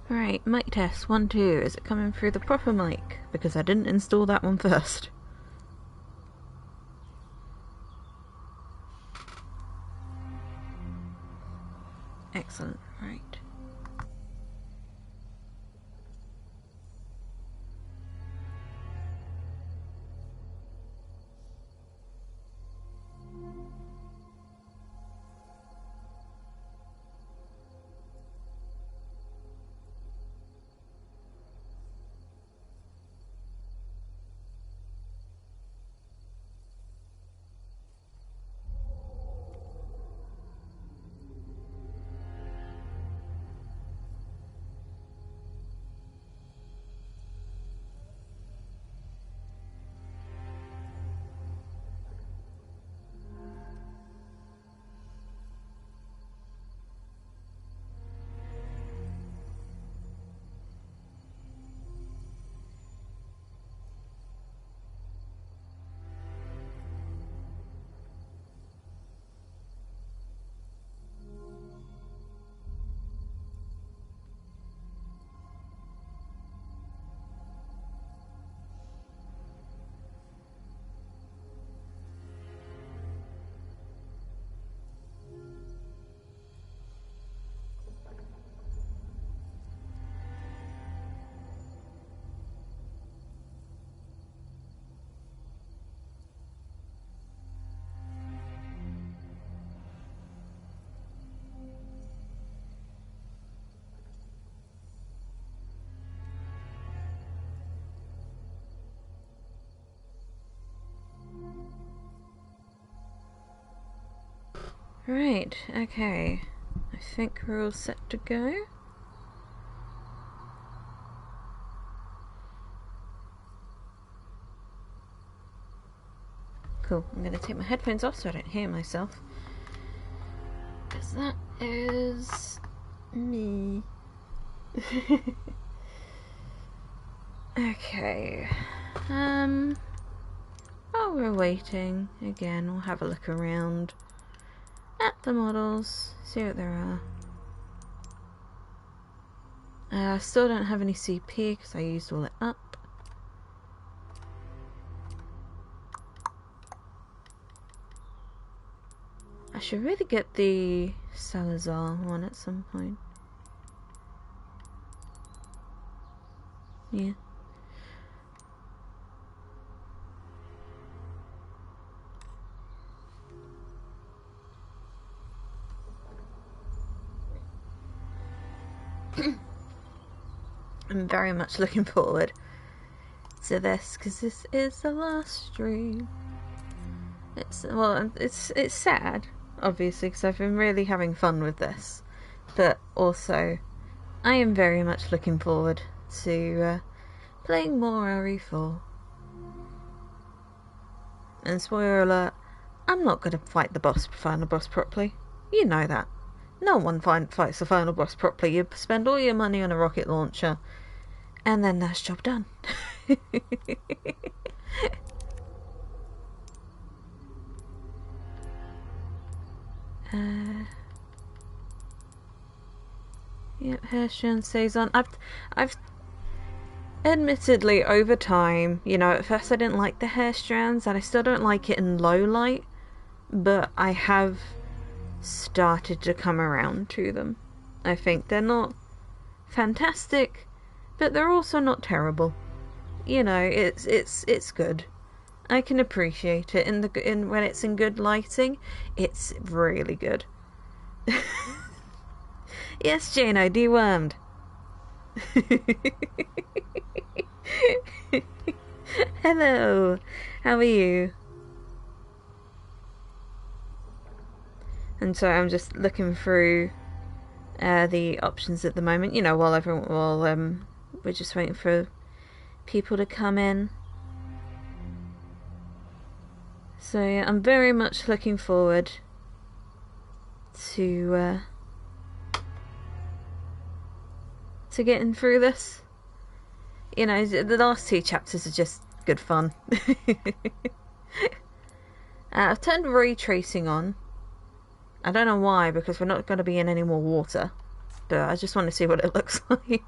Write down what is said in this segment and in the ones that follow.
Right, mic test 1, 2. Is it coming through the proper mic? Because I didn't install that one first. Excellent, right. Right, okay. I think we're all set to go. Cool, I'm gonna take my headphones off so I don't hear myself. Because that is me. Okay. While we're waiting, again, we'll have a look around at the models, see what there are. I still don't have any CP because I used all it up. I should really get the Salazar one at some point. Yeah. I'm very much looking forward to this because this is the last stream. It's sad, obviously, because I've been really having fun with this, but also I am very much looking forward to playing more RE4. And spoiler alert, I'm not going to fight the final boss properly. You know that. No one fights the final boss properly. You spend all your money on a rocket launcher, and then that's job done. Yep, Hairstrand stays on. I've admittedly over time, you know, at first I didn't like the hair strands, and I still don't like it in low light, but I have started to come around to them. I think they're not fantastic, but they're also not terrible. You know, it's good. I can appreciate it when it's in good lighting. It's really good. Yes, Jane, I dewormed. Hello, how are you? And so I'm just looking through the options at the moment. You know, while we're just waiting for people to come in. So yeah, I'm very much looking forward to getting through this. You know, the last 2 chapters are just good fun. I've turned ray tracing on. I don't know why, because we're not going to be in any more water, but I just want to see what it looks like.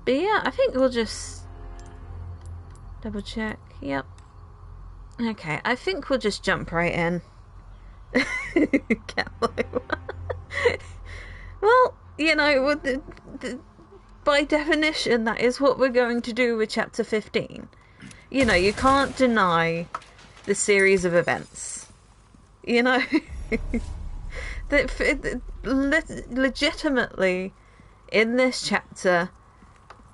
But yeah, I think we'll just double check. Yep. Okay, I think we'll just jump right in. Catboy. Well, you know, by definition, that is what we're going to do with Chapter 15. You know, you can't deny the series of events. You know? Legitimately, in this chapter,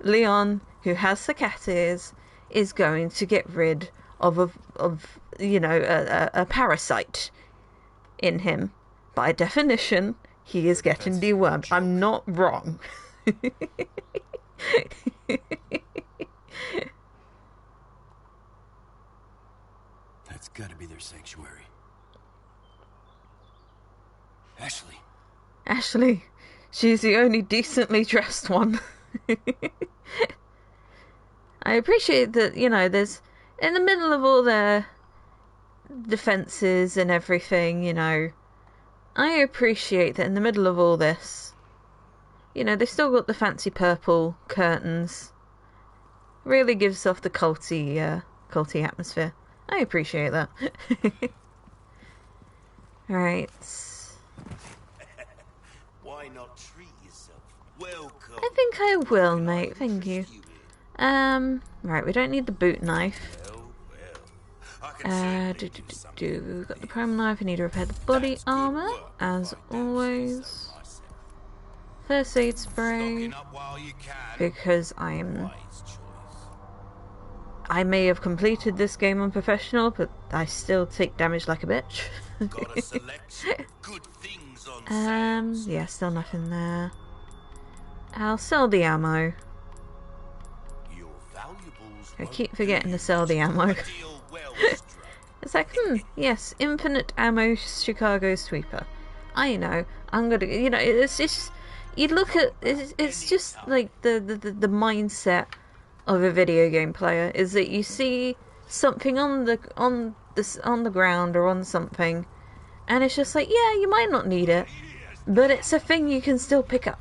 Leon, who has the cat ears, is going to get rid of a parasite in him. By definition, he is getting dewormed. I'm not wrong. That's gotta be their sanctuary. Ashley. Ashley. She's the only decently dressed one. I appreciate that, you know, there's... In the middle of all their defences and everything, you know... I appreciate that in the middle of all this... You know, they've still got the fancy purple curtains. Really gives off the culty atmosphere. I appreciate that. Right. Why not treat yourself? Welcome. I think I will, mate. Thank you. Right, we don't need the boot knife. We've got the prime knife. I need to repair the body armor, as always. First aid spray, because I may have completed this game on professional, but I still take damage like a bitch. Yeah, still nothing there. I'll sell the ammo. I keep forgetting to sell the ammo. It's like, yes, infinite ammo Chicago sweeper. I know, I'm gonna, you know, it's just, you look at, it's just like the mindset of a video game player, is that you see something on the ground or on something, and it's just like, yeah, you might not need it, but it's a thing you can still pick up.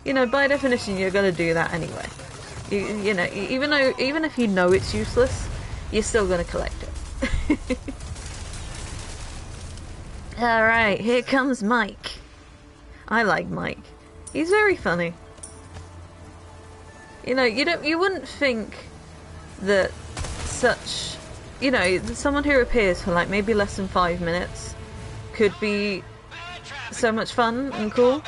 You know, by definition, you're gonna do that anyway. You know, even if you know it's useless, you're still gonna collect it. All right, here comes Mike. I like Mike. He's very funny. You know, you wouldn't think that such, you know, someone who appears for like maybe less than 5 minutes could be so much fun and cool.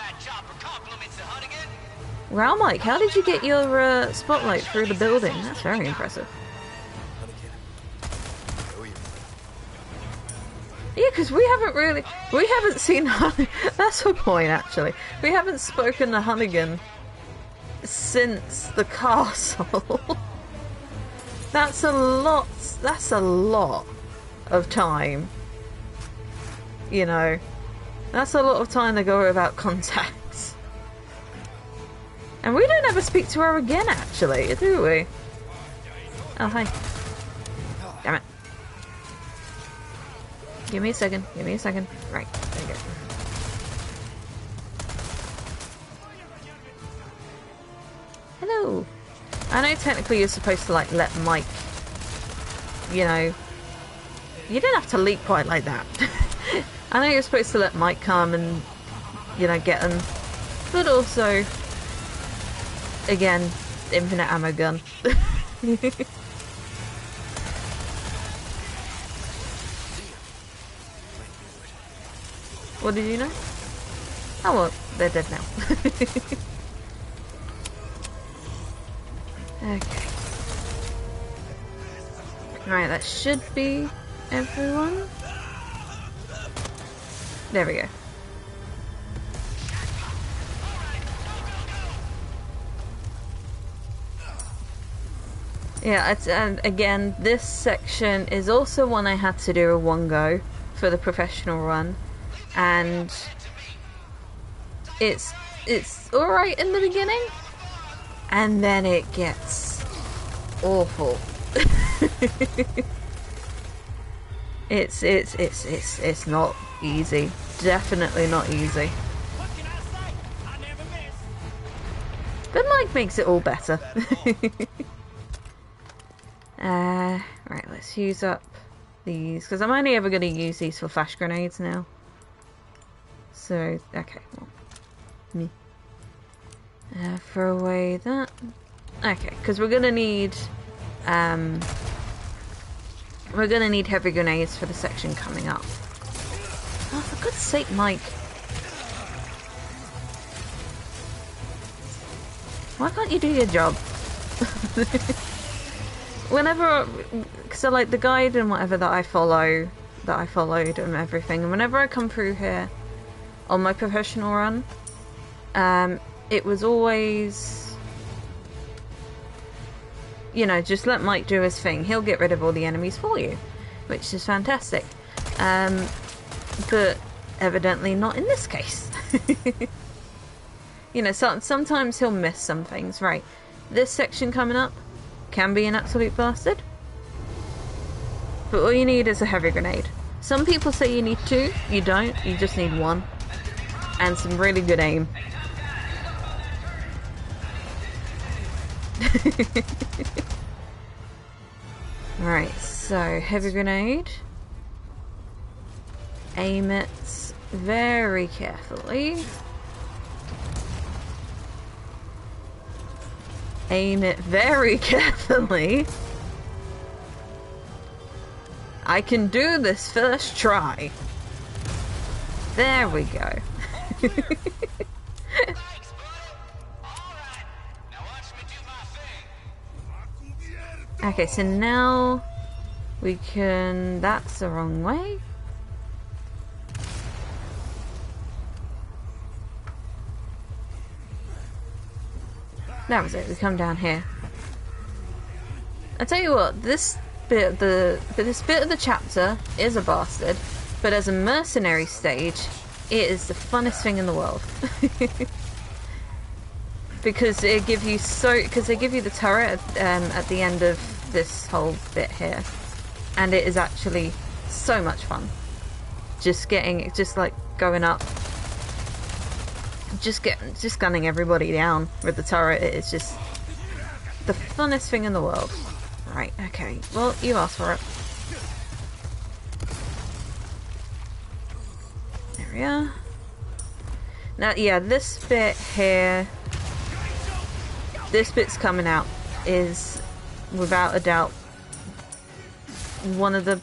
Wow, Mike, how did you get your spotlight through the building? That's very impressive. Yeah, because we haven't seen that's the point, actually. We haven't spoken to Hunnigan since the castle. That's a lot of time. You know, that's a lot of time to go without contacts. And we don't ever speak to her again, actually, do we? Oh, hi. Damn it. Give me a second. Right, there you go. Hello. I know technically you're supposed to, like, let Mike, you know... You don't have to leap quite like that. I know you're supposed to let Mike come and, you know, get him. But also... Again, infinite ammo gun. What did you know? Oh well, they're dead now. Okay. Right, that should be everyone. There we go. Yeah, and again, this section is also one I had to do a one go for the professional run, and it's alright in the beginning, and then it gets awful. It's not easy. Definitely not easy. What can I say? I never miss. But Mike makes it all better. Right, let's use up these, because I'm only ever going to use these for flash grenades now. So, okay, well, me. Throw away that. Okay, because we're going to need heavy grenades for the section coming up. Oh, for God's sake, Mike. Why can't you do your job? Whenever, so like the guide and whatever that I followed and everything, and whenever I come through here on my professional run, it was always, you know, just let Mike do his thing. He'll get rid of all the enemies for you, which is fantastic. But evidently not in this case. You know, sometimes he'll miss some things. Right, this section coming up can be an absolute bastard, but all you need is a heavy grenade. Some people say you need two, you don't, you just need one, and some really good aim. Right, so heavy grenade, aim it very carefully. Aim it very carefully. I can do this first try. There we go. Okay, so now we can... That's the wrong way. That was it. We come down here. I tell you what, this bit of the chapter is a bastard, but as a mercenary stage, it is the funnest thing in the world. Because they give you the turret at the end of this whole bit here, and it is actually so much fun. Just like going up. Just gunning everybody down with the turret. It is just the funnest thing in the world. Right, okay. Well, you asked for it. There we are. Now, yeah, this bit here, this bit's coming out, is without a doubt one of the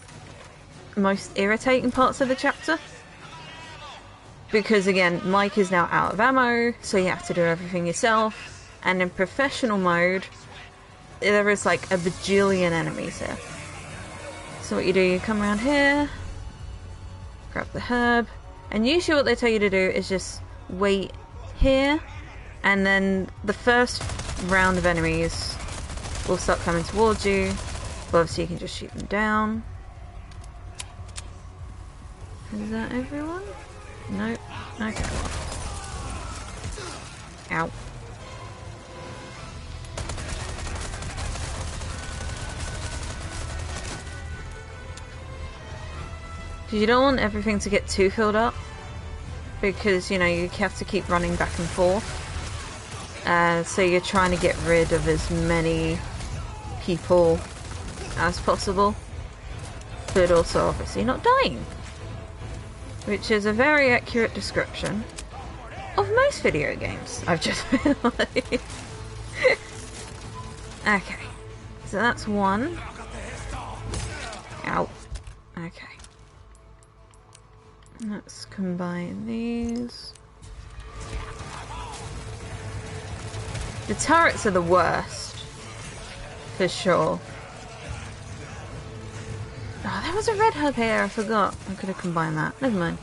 most irritating parts of the chapter. Because again, Mike is now out of ammo, so you have to do everything yourself. And in professional mode, there is like a bajillion enemies here. So what you do, you come around here, grab the herb, and usually what they tell you to do is just wait here, and then the first round of enemies will start coming towards you. But obviously you can just shoot them down. Is that everyone? Nope. Okay. Ow. Because you don't want everything to get too filled up. Because, you know, you have to keep running back and forth. So you're trying to get rid of as many people as possible. But also, obviously, not dying. Which is a very accurate description of most video games, I've just realised. Okay, so that's one. Ow. Okay. Let's combine these. The turrets are the worst, for sure. Oh, there was a red herb here, I forgot. I could have combined that. Never mind.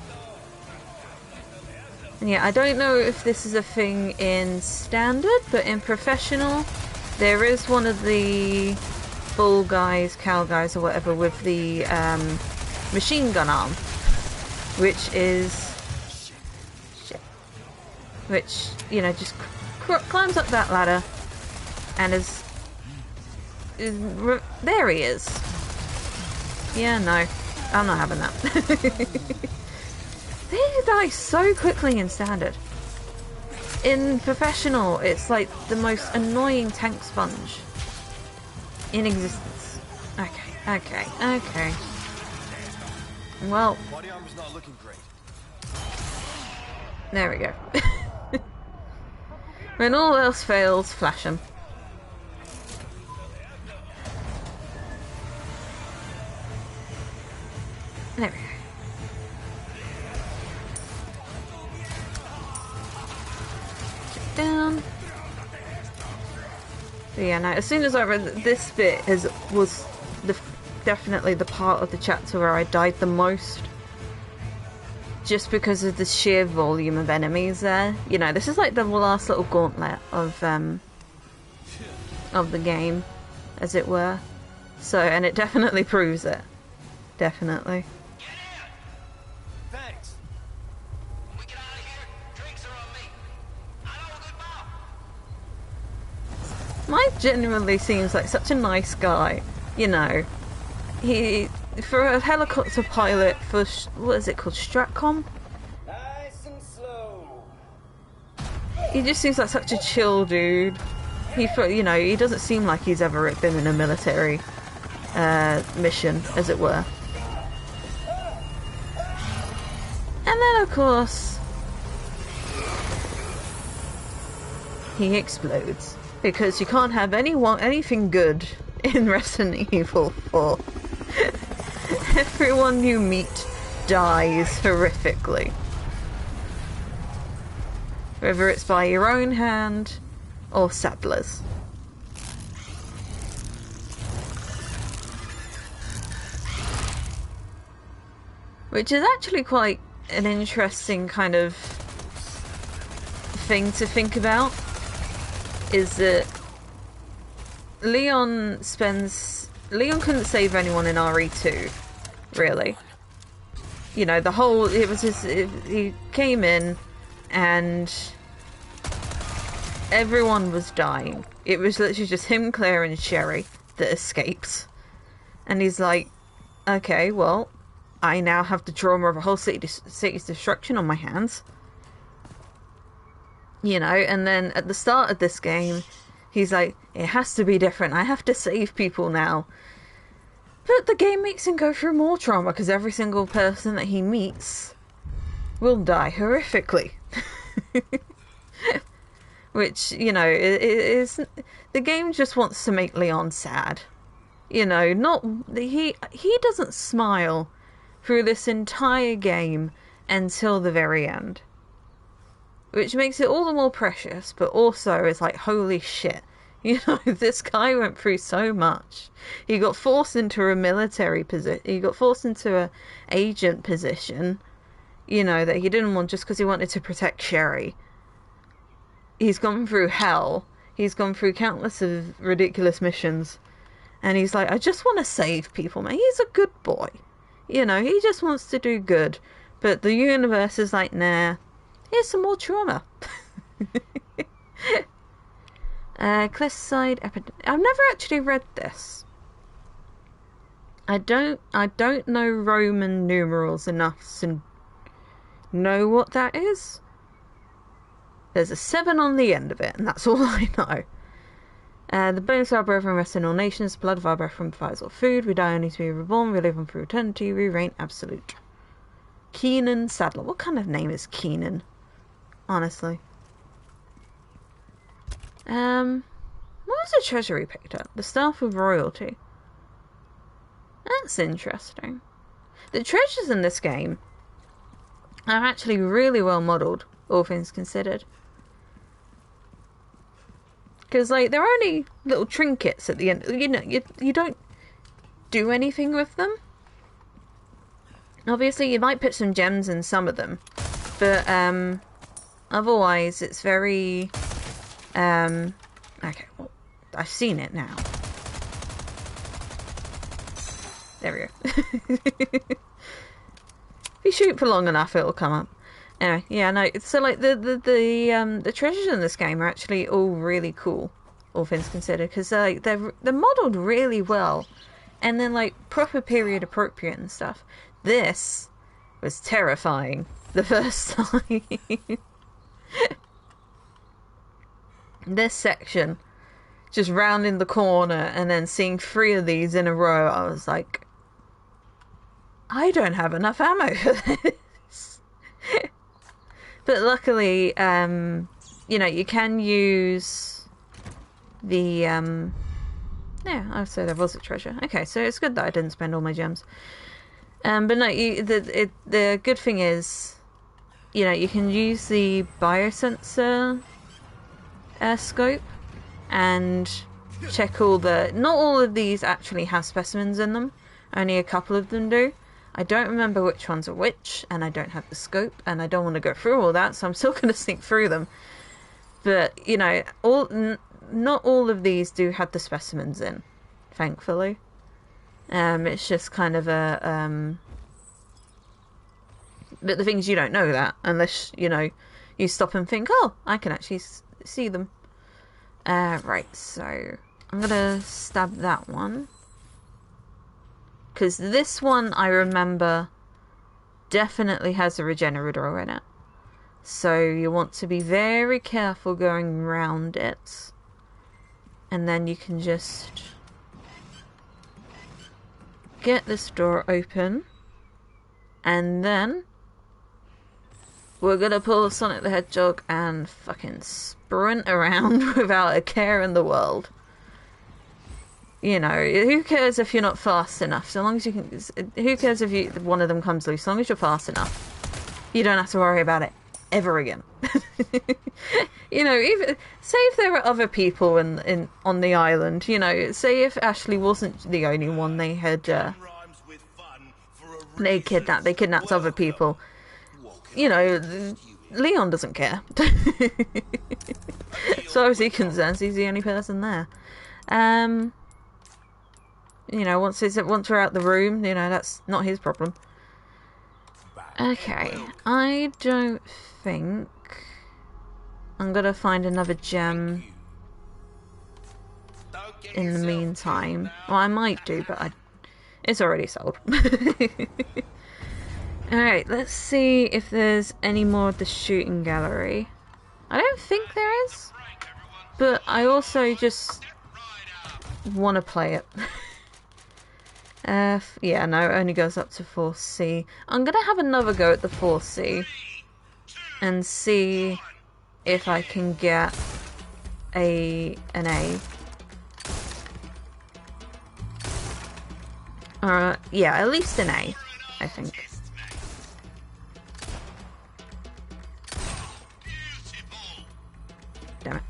And yeah, I don't know if this is a thing in standard, but in professional, there is one of the bull guys, cow guys, or whatever, with the machine gun arm, which is... shit. Which, you know, just climbs up that ladder, and there he is. Yeah, no. I'm not having that. They die so quickly in standard. In professional, it's like the most annoying tank sponge in existence. Okay. Well, Body armor's not looking great. there we go. When all else fails, flash them. There we go. Down. But yeah, now as soon as I read this bit was definitely the part of the chapter where I died the most, just because of the sheer volume of enemies there. You know, this is like the last little gauntlet of the game, as it were. So, and it definitely proves it. Definitely. Thanks. When we get out of here, drinks are on me. I know a good bar. Mike genuinely seems like such a nice guy. You know, for a helicopter pilot for what is it called, Stratcom? Nice and slow. He just seems like such a chill dude. You know, he doesn't seem like he's ever been in a military mission, as it were. And then, of course, he explodes. Because you can't have anything good in Resident Evil 4. Everyone you meet dies horrifically. Whether it's by your own hand or Sadler's. Which is actually quite an interesting kind of thing to think about, is that Leon couldn't save anyone in RE2, really. You know, he came in and everyone was dying. It was literally just him, Claire, and Sherry that escaped. And he's like, okay, well, I now have the trauma of a whole city's destruction on my hands. You know, and then at the start of this game, he's like, it has to be different. I have to save people now. But the game makes him go through more trauma because every single person that he meets will die horrifically. Which, you know, is the game just wants to make Leon sad. You know, he doesn't smile through this entire game until the very end. Which makes it all the more precious, but also it's like, holy shit. You know, this guy went through so much. He got forced into a military position. He got forced into a agent position, you know, that he didn't want just because he wanted to protect Sherry. He's gone through hell. He's gone through countless of ridiculous missions. And he's like, I just want to save people, man. He's a good boy. You know, he just wants to do good. But the universe is like, nah. Here's some more trauma. Cliffside Epidemic. I've never actually read this. I don't know Roman numerals enough to know what that is. There's a 7 on the end of it, and that's all I know. The bones of our brethren rest in all nations. Blood of our brethren provides all food. We die only to be reborn. We live on through eternity. We reign absolute. Keenan Sadler. What kind of name is Keenan? Honestly. What was the treasure he picked up? The Staff of Royalty. That's interesting. The treasures in this game are actually really well modelled, all things considered. Because, like, they're only little trinkets at the end. You know, you don't do anything with them. Obviously, you might put some gems in some of them. But, otherwise, it's very... Okay, well, I've seen it now. There we go. If you shoot for long enough, it'll come up. Anyway, yeah, no. So like the treasures in this game are actually all really cool, all things considered, because they're modelled really well, and then like proper period appropriate and stuff. This was terrifying the first time. This section, just rounding the corner and then seeing 3 of these in a row, I was like, I don't have enough ammo for this. But luckily, you can use the, yeah, I would say there was a treasure. Okay, so it's good that I didn't spend all my gems. But no, the good thing is, you can use the biosensor scope and check all the... Not all of these actually have specimens in them. Only a couple of them do. I don't remember which ones are which, and I don't have the scope, and I don't want to go through all that, so I'm still going to sneak through them. But, not all of these do have the specimens in, thankfully. It's just kind of a... But the thing is, you don't know that, unless, you stop and think, oh, I can actually see them. Right, so I'm going to stab that one. Because this one, I remember, definitely has a regenerator in it. So you want to be very careful going round it. And then you can just get this door open. And then we're going to pull Sonic the Hedgehog and fucking sprint around without a care in the world. Who cares if you're not fast enough? So long as you can... Who cares if one of them comes loose? As long as you're fast enough. You don't have to worry about it ever again. Even say if there were other people on the island, say if Ashley wasn't the only one they had they kidnapped other people. Leon doesn't care. As far as he concerns, he's the only person there. Once we're out the room, that's not his problem. Okay, I don't think I'm gonna find another gem in the meantime. Well, I might do, but it's already sold. Alright, let's see if there's any more of the shooting gallery. I don't think there is, but I also just want to play it. Yeah, no, it only goes up to 4C. I'm gonna have another go at the 4C and see if I can get an A. Yeah, at least an A, I think. Damn it.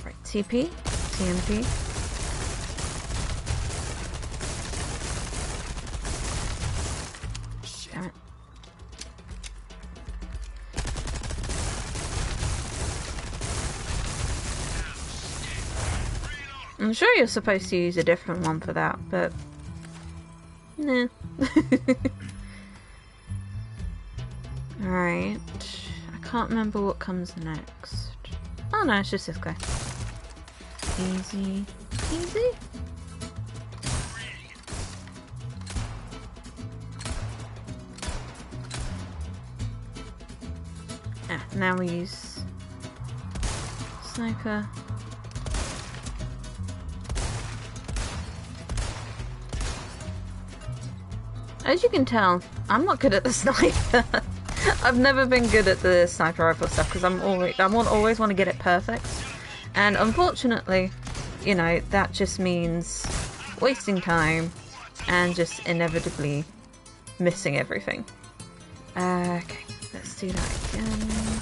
Right, TP, TMP. Damn it. I'm sure you're supposed to use a different one for that, but... nah. Alright. I can't remember what comes next. Oh no, it's just this guy. Easy. Easy? Ah, now we use... sniper. As you can tell, I'm not good at the sniper. I've never been good at the sniper rifle stuff because always want to get it perfect. And unfortunately, that just means wasting time and just inevitably missing everything. Okay, let's do that again.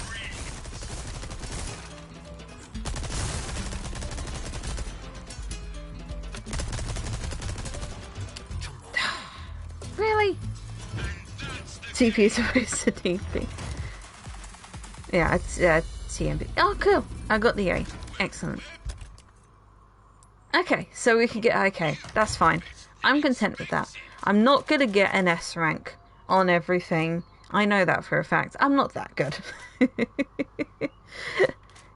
Really? TP is supposed to TP. Yeah, it's TMP. Oh, cool. I got the A. Excellent. Okay, so we can get... Okay, that's fine. I'm content with that. I'm not going to get an S rank on everything. I know that for a fact. I'm not that good.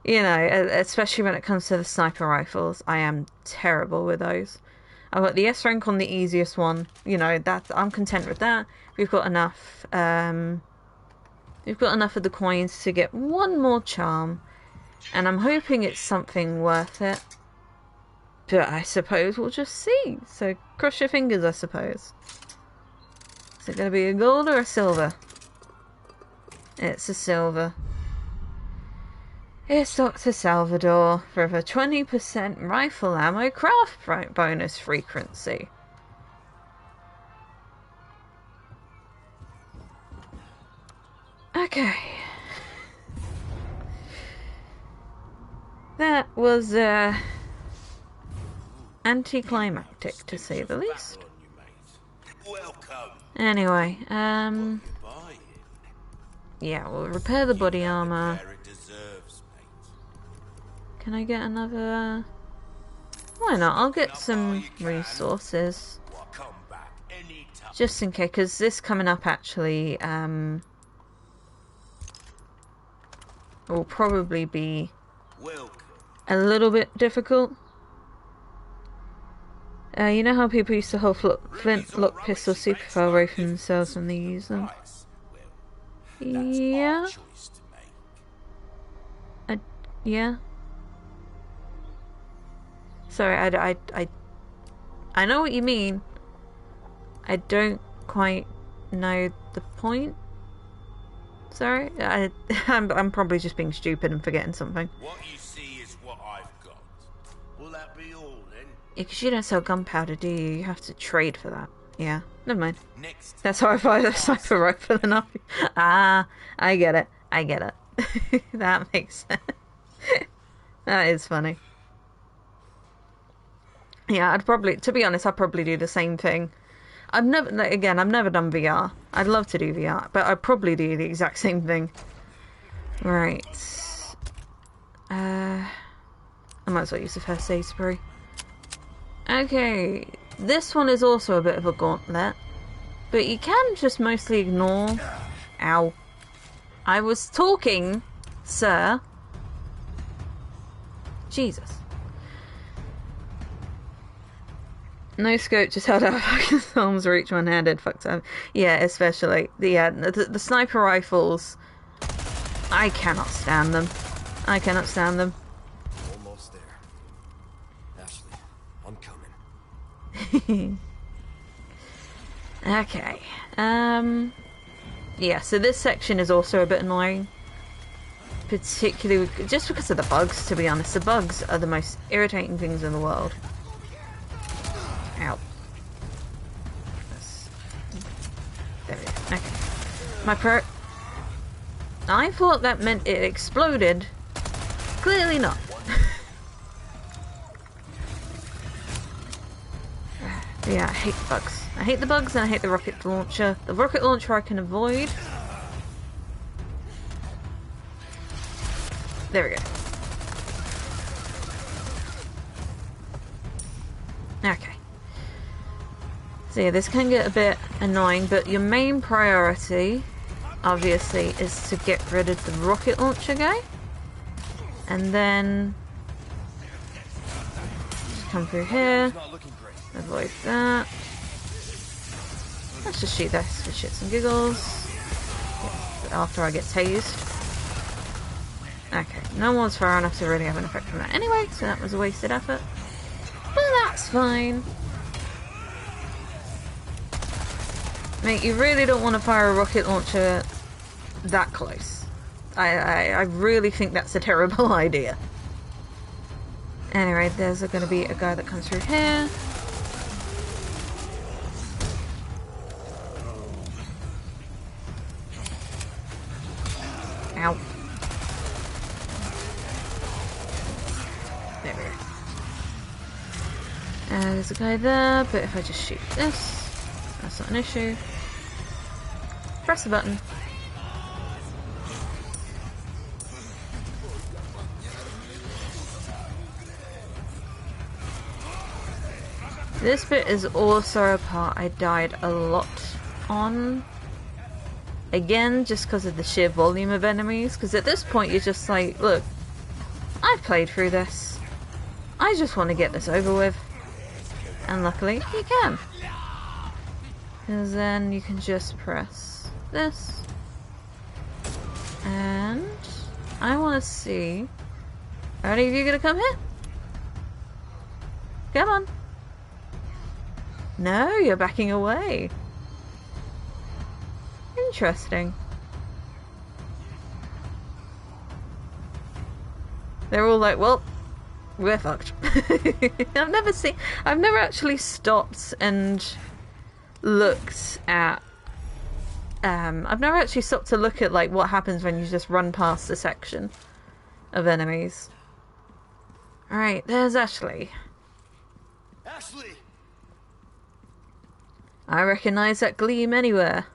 Especially when it comes to the sniper rifles. I am terrible with those. I've got the S rank on the easiest one. You know, I'm content with that. We've got enough. We've got enough of the coins to get one more charm, and I'm hoping it's something worth it. But I suppose we'll just see. So cross your fingers, I suppose. Is it going to be a gold or a silver? It's a silver. It's Dr. Salvador for a 20% rifle ammo craft bonus frequency. Okay. That was anticlimactic, to say the least. Anyway, yeah, we'll repair the body armor. Can I get another? Why not? I'll get some resources. Just in case, because this coming up actually will probably be a little bit difficult. You know how people used to hold flintlock pistols super far away from themselves when they use them? Yeah. Yeah. Sorry, I know what you mean. I don't quite know the point. Sorry, I'm probably just being stupid and forgetting something. What you see is what I've got. Will that be all then? Yeah, because you don't sell gunpowder, do you? You have to trade for that. Yeah, never mind. Next. That's how I buy the sniper rifle and Ah, I get it. I get it. That makes sense. That is funny. Yeah, to be honest, I'd probably do the same thing. I've never done VR. I'd love to do VR, but I'd probably do the exact same thing. Right. I might as well use the first aid spray. Okay, this one is also a bit of a gauntlet, but you can just mostly ignore... Ow. I was talking, sir. Jesus. No scope, just held out focus arms reach one-handed. Fucked up. Yeah, especially the sniper rifles. I cannot stand them. I cannot stand them. Almost there. Ashley, I'm coming. Okay. Yeah. So this section is also a bit annoying, particularly just because of the bugs. To be honest, the bugs are the most irritating things in the world. Ow. There we go. Okay. I thought that meant it exploded. Clearly not. Yeah, I hate the bugs. I hate the bugs and I hate the rocket launcher. The rocket launcher I can avoid. There we go. Okay. So yeah, this can get a bit annoying, but your main priority, obviously, is to get rid of the rocket launcher guy. And then... just come through here. Avoid that. Let's just shoot this for shits and giggles. After I get tased. Okay, no one's far enough to really have an effect from that anyway, so that was a wasted effort. But that's fine. Mate, you really don't want to fire a rocket launcher that close. I really think that's a terrible idea. Anyway, there's going to be a guy that comes through here. Ow. There we go. There's a guy there, but if I just shoot this, that's not an issue. Press the button. This bit is also a part I died a lot on. Again, just because of the sheer volume of enemies. Because at this point you're just like, look, I've played through this. I just want to get this over with. And luckily, you can. Because then you can just press this. And I want to see... Are any of you going to come here? Come on. No, you're backing away. Interesting. They're all like, well, we're fucked. I've never actually stopped and looked at, I've never actually stopped to look at, like, what happens when you just run past a section of enemies. Alright, there's Ashley. Ashley! I recognise that gleam anywhere.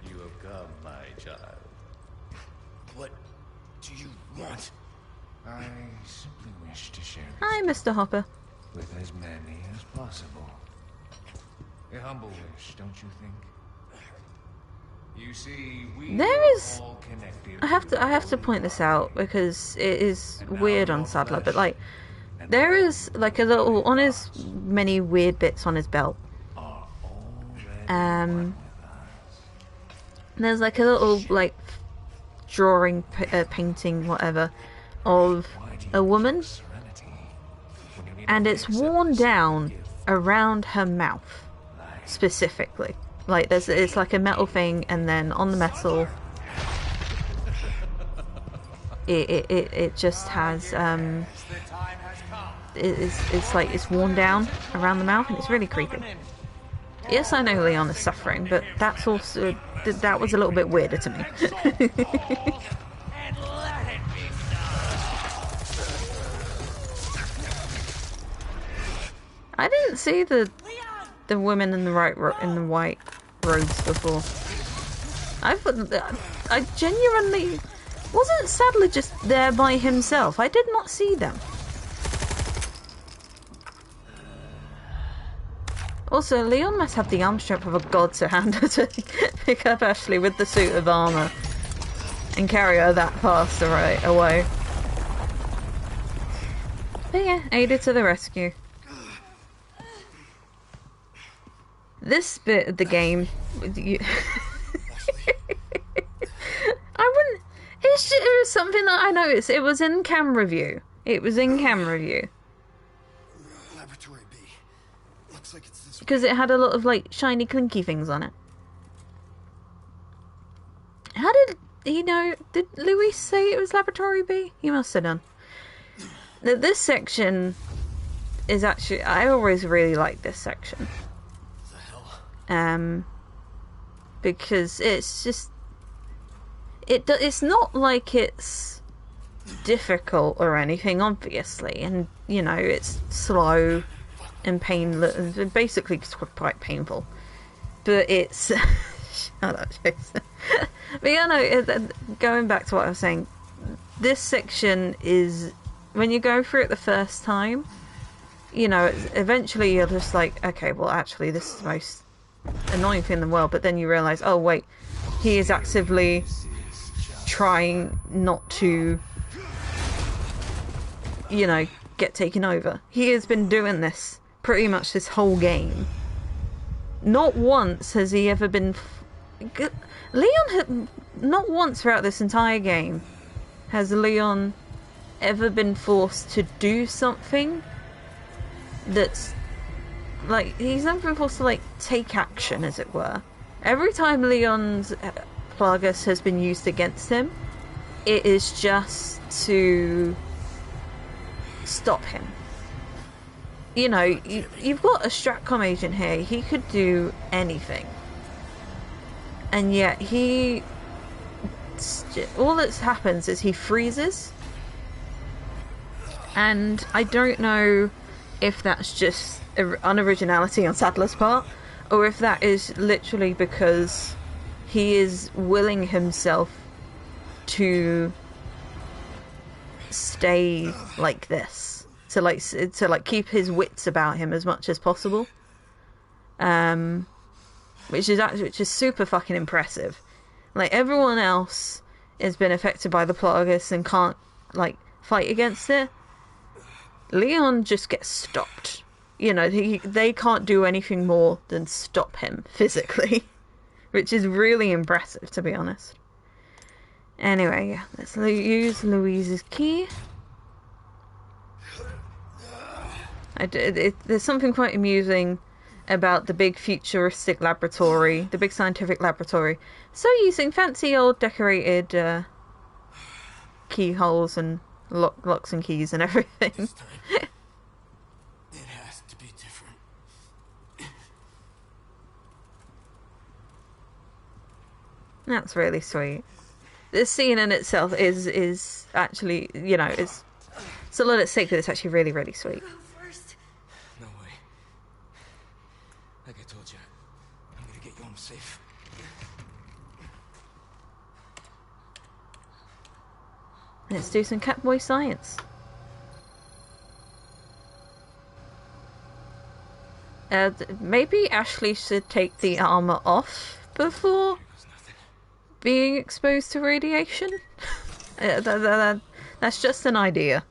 You have come, my child. What do you want? I simply wish to share this Hi, Mr. Hopper. with as many as possible. A humble wish, don't you think? You see, we There is... are all connected. I have to point this out because it is weird on Sadler, but like there is like a little on his many weird bits on his belt. Are already one with us. There's like a little like drawing, painting, whatever, of Why do you a woman, serenity when you need and to it's fix worn every down gift? around her mouth Like specifically. Like it's like a metal thing, and then on the metal, it just has the time has come. it's like it's worn down around the mouth, and it's really creepy. Yes, I know Leon is suffering, but that's also that was a little bit weirder to me. And let it be I didn't see the women in the white robes before. I genuinely wasn't Sadler just there by himself. I did not see them. Also, Leon must have the arm strength of a god to hand her to pick up Ashley with the suit of armor and carry her that fast away. But yeah, aided to the rescue. This bit of the game, I wouldn't. It was something that I noticed. It was in camera view. Laboratory B. Looks like it's this way. Because it had a lot of like shiny clinky things on it. How did he know? Did Louis say it was Laboratory B? He must have done. This section is actually, I always really like this section. The hell? Because it's just it's not like it's difficult or anything, obviously, and you know it's slow and painless, basically it's quite painful, but it's shut up, Jason. But yeah, no, going back to what I was saying, this section is, when you go through it the first time, you know, eventually you're just like, okay, well actually this is the most annoying thing in the world, but then you realise, oh wait, he is actively trying not to, you know, get taken over. He has been doing this pretty much this whole game. Not once has he ever been not once throughout this entire game has Leon ever been forced to do something that's like, he's never been forced to like take action, as it were. Every time Leon's Plagas has been used against him, it is just to stop him. You know, you've got a Stratcom agent here, he could do anything. And yet all that happens is he freezes. And I don't know if that's just unoriginality on Sadler's part, or if that is literally because he is willing himself to stay like this, to keep his wits about him as much as possible, which is super fucking impressive. Like, everyone else has been affected by the plagas and can't, like, fight against it. Leon just gets stopped. You know, they can't do anything more than stop him physically. Which is really impressive, to be honest. Anyway, yeah, let's use Louise's key. There's something quite amusing about the big futuristic laboratory, the big scientific laboratory. So using fancy old decorated keyholes and locks and keys and everything. This time, it has to be different. That's really sweet. This scene in itself is actually, you know, it's a lot at stake, but it's actually really, really sweet. Go first. No way. Like I told you, I'm gonna get you home safe. Let's do some catboy science. Maybe Ashley should take the armor off before being exposed to radiation. That's just an idea.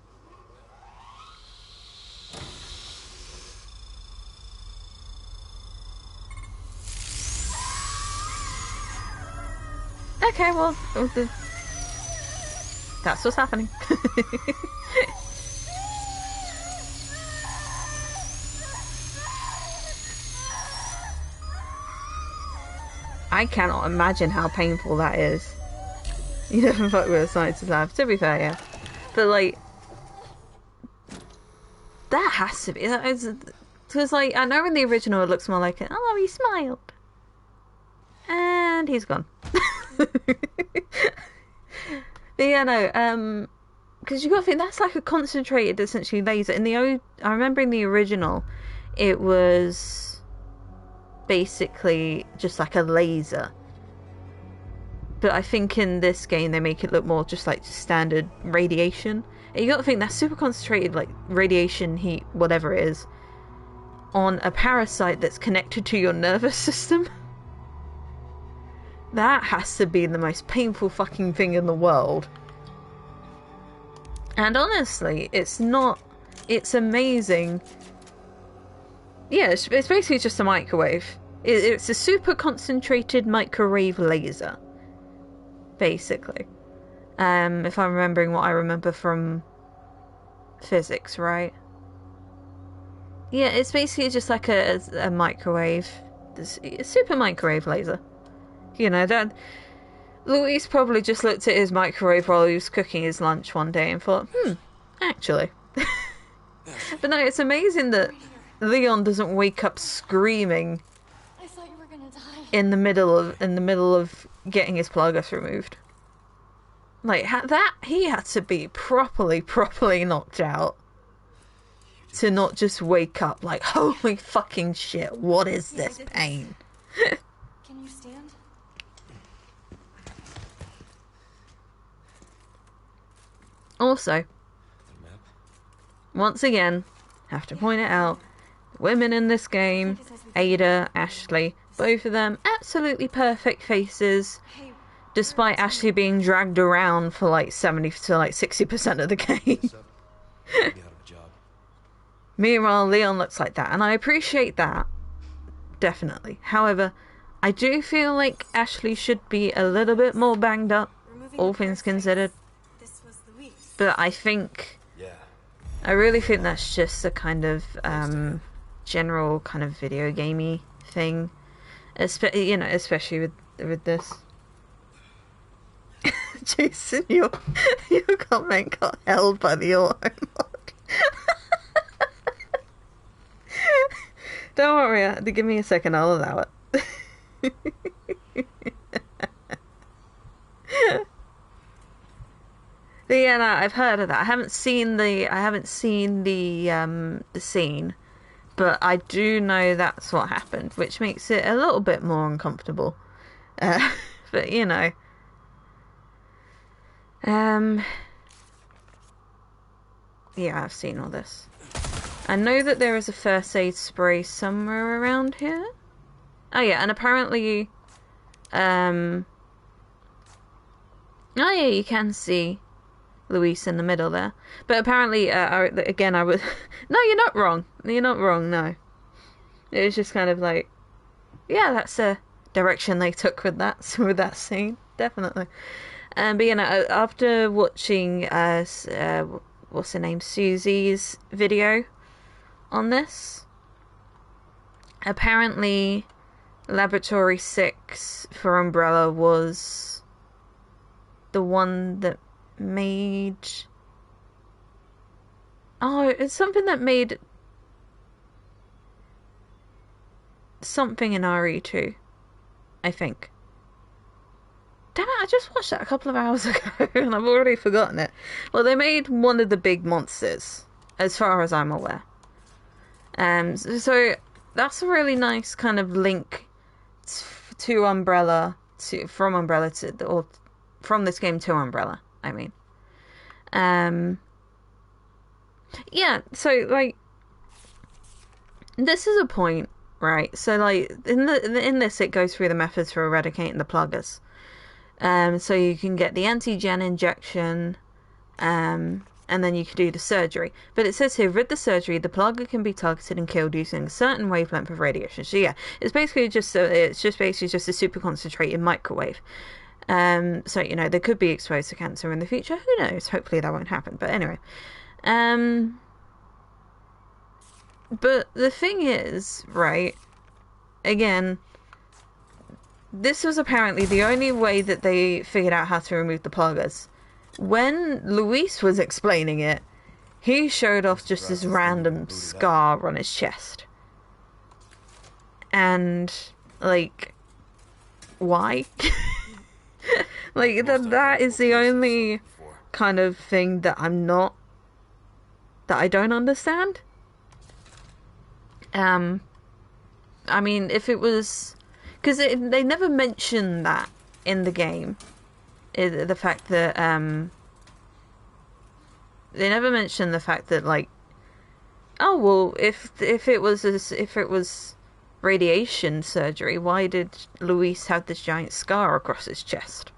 Okay, well, that's what's happening. I cannot imagine how painful that is. You never fuck with a science lab, to be fair, yeah. But, like, that has to be. Because, like, I know in the original it looks more like, oh, he smiled. And he's gone. But yeah, no, because you got to think that's like a concentrated, essentially, laser. I remember in the original, it was basically just like a laser. But I think in this game they make it look more just like standard radiation. And you got to think that's super concentrated, like radiation, heat, whatever it is, on a parasite that's connected to your nervous system. That has to be the most painful fucking thing in the world. And honestly, it's not... It's amazing. Yeah, it's basically just a microwave. It's a super concentrated microwave laser. Basically. If I'm remembering what I remember from physics, right? Yeah, it's basically just like a microwave. A super microwave laser. You know, that Luis probably just looked at his microwave while he was cooking his lunch one day and thought, actually. But no, it's amazing that Leon doesn't wake up screaming I thought you were gonna die. in the middle of getting his plagas removed. Like that, he had to be properly knocked out to not just wake up like, holy fucking shit, what is this pain? Can you stand? Also, once again, have to point it out, the women in this game, Ada, Ashley, both of them, absolutely perfect faces, Hey, despite Ashley being dragged around for like 70 to like 60% of the game. Meanwhile, Leon looks like that, and I appreciate that, definitely. However, I do feel like Ashley should be a little bit more banged up, all things considered. this was Louise. But I really think that's just a kind of general kind of video gamey thing, especially with this. Jason, your comment got held by the auto mod. Don't worry, give me a second, I'll allow it. But yeah, no, I've heard of that. I haven't seen the scene, but I do know that's what happened, which makes it a little bit more uncomfortable. But you know, yeah, I've seen all this. I know that there is a first aid spray somewhere around here. Oh yeah, and apparently, Oh yeah, you can see Luis in the middle there. But apparently, again, I was... No, you're not wrong. You're not wrong, no. It was just kind of like... Yeah, that's a direction they took with that scene. Definitely. But you know, after watching what's her name, Susie's video on this, apparently Laboratory 6 for Umbrella was the one that made... Oh, it's something that made something in RE2, I think. Damn it, I just watched that a couple of hours ago and I've already forgotten it. Well, they made one of the big monsters, as far as I'm aware. So that's a really nice kind of link to Umbrella, from Umbrella to, or from this game to Umbrella, I mean. Yeah, so, like, this is a point, right? So, like, in this, it goes through the methods for eradicating the pluggers. So you can get the anti-gen injection, and then you can do the surgery. But it says here, with the surgery, the plugger can be targeted and killed using a certain wavelength of radiation. So yeah, it's basically just a super concentrated microwave. So you know, they could be exposed to cancer in the future. Who knows? Hopefully that won't happen. But anyway, but the thing is, right? Again, this was apparently the only way that they figured out how to remove the pluggers. When Luis was explaining it, he showed off just this random scar on his chest. And, like, why? Like, that is the only kind of thing that I don't understand. I mean, if it was... Because they never mention that in the game. The fact that, they never mention the fact that, like, oh, well, if it was radiation surgery, why did Luis have this giant scar across his chest?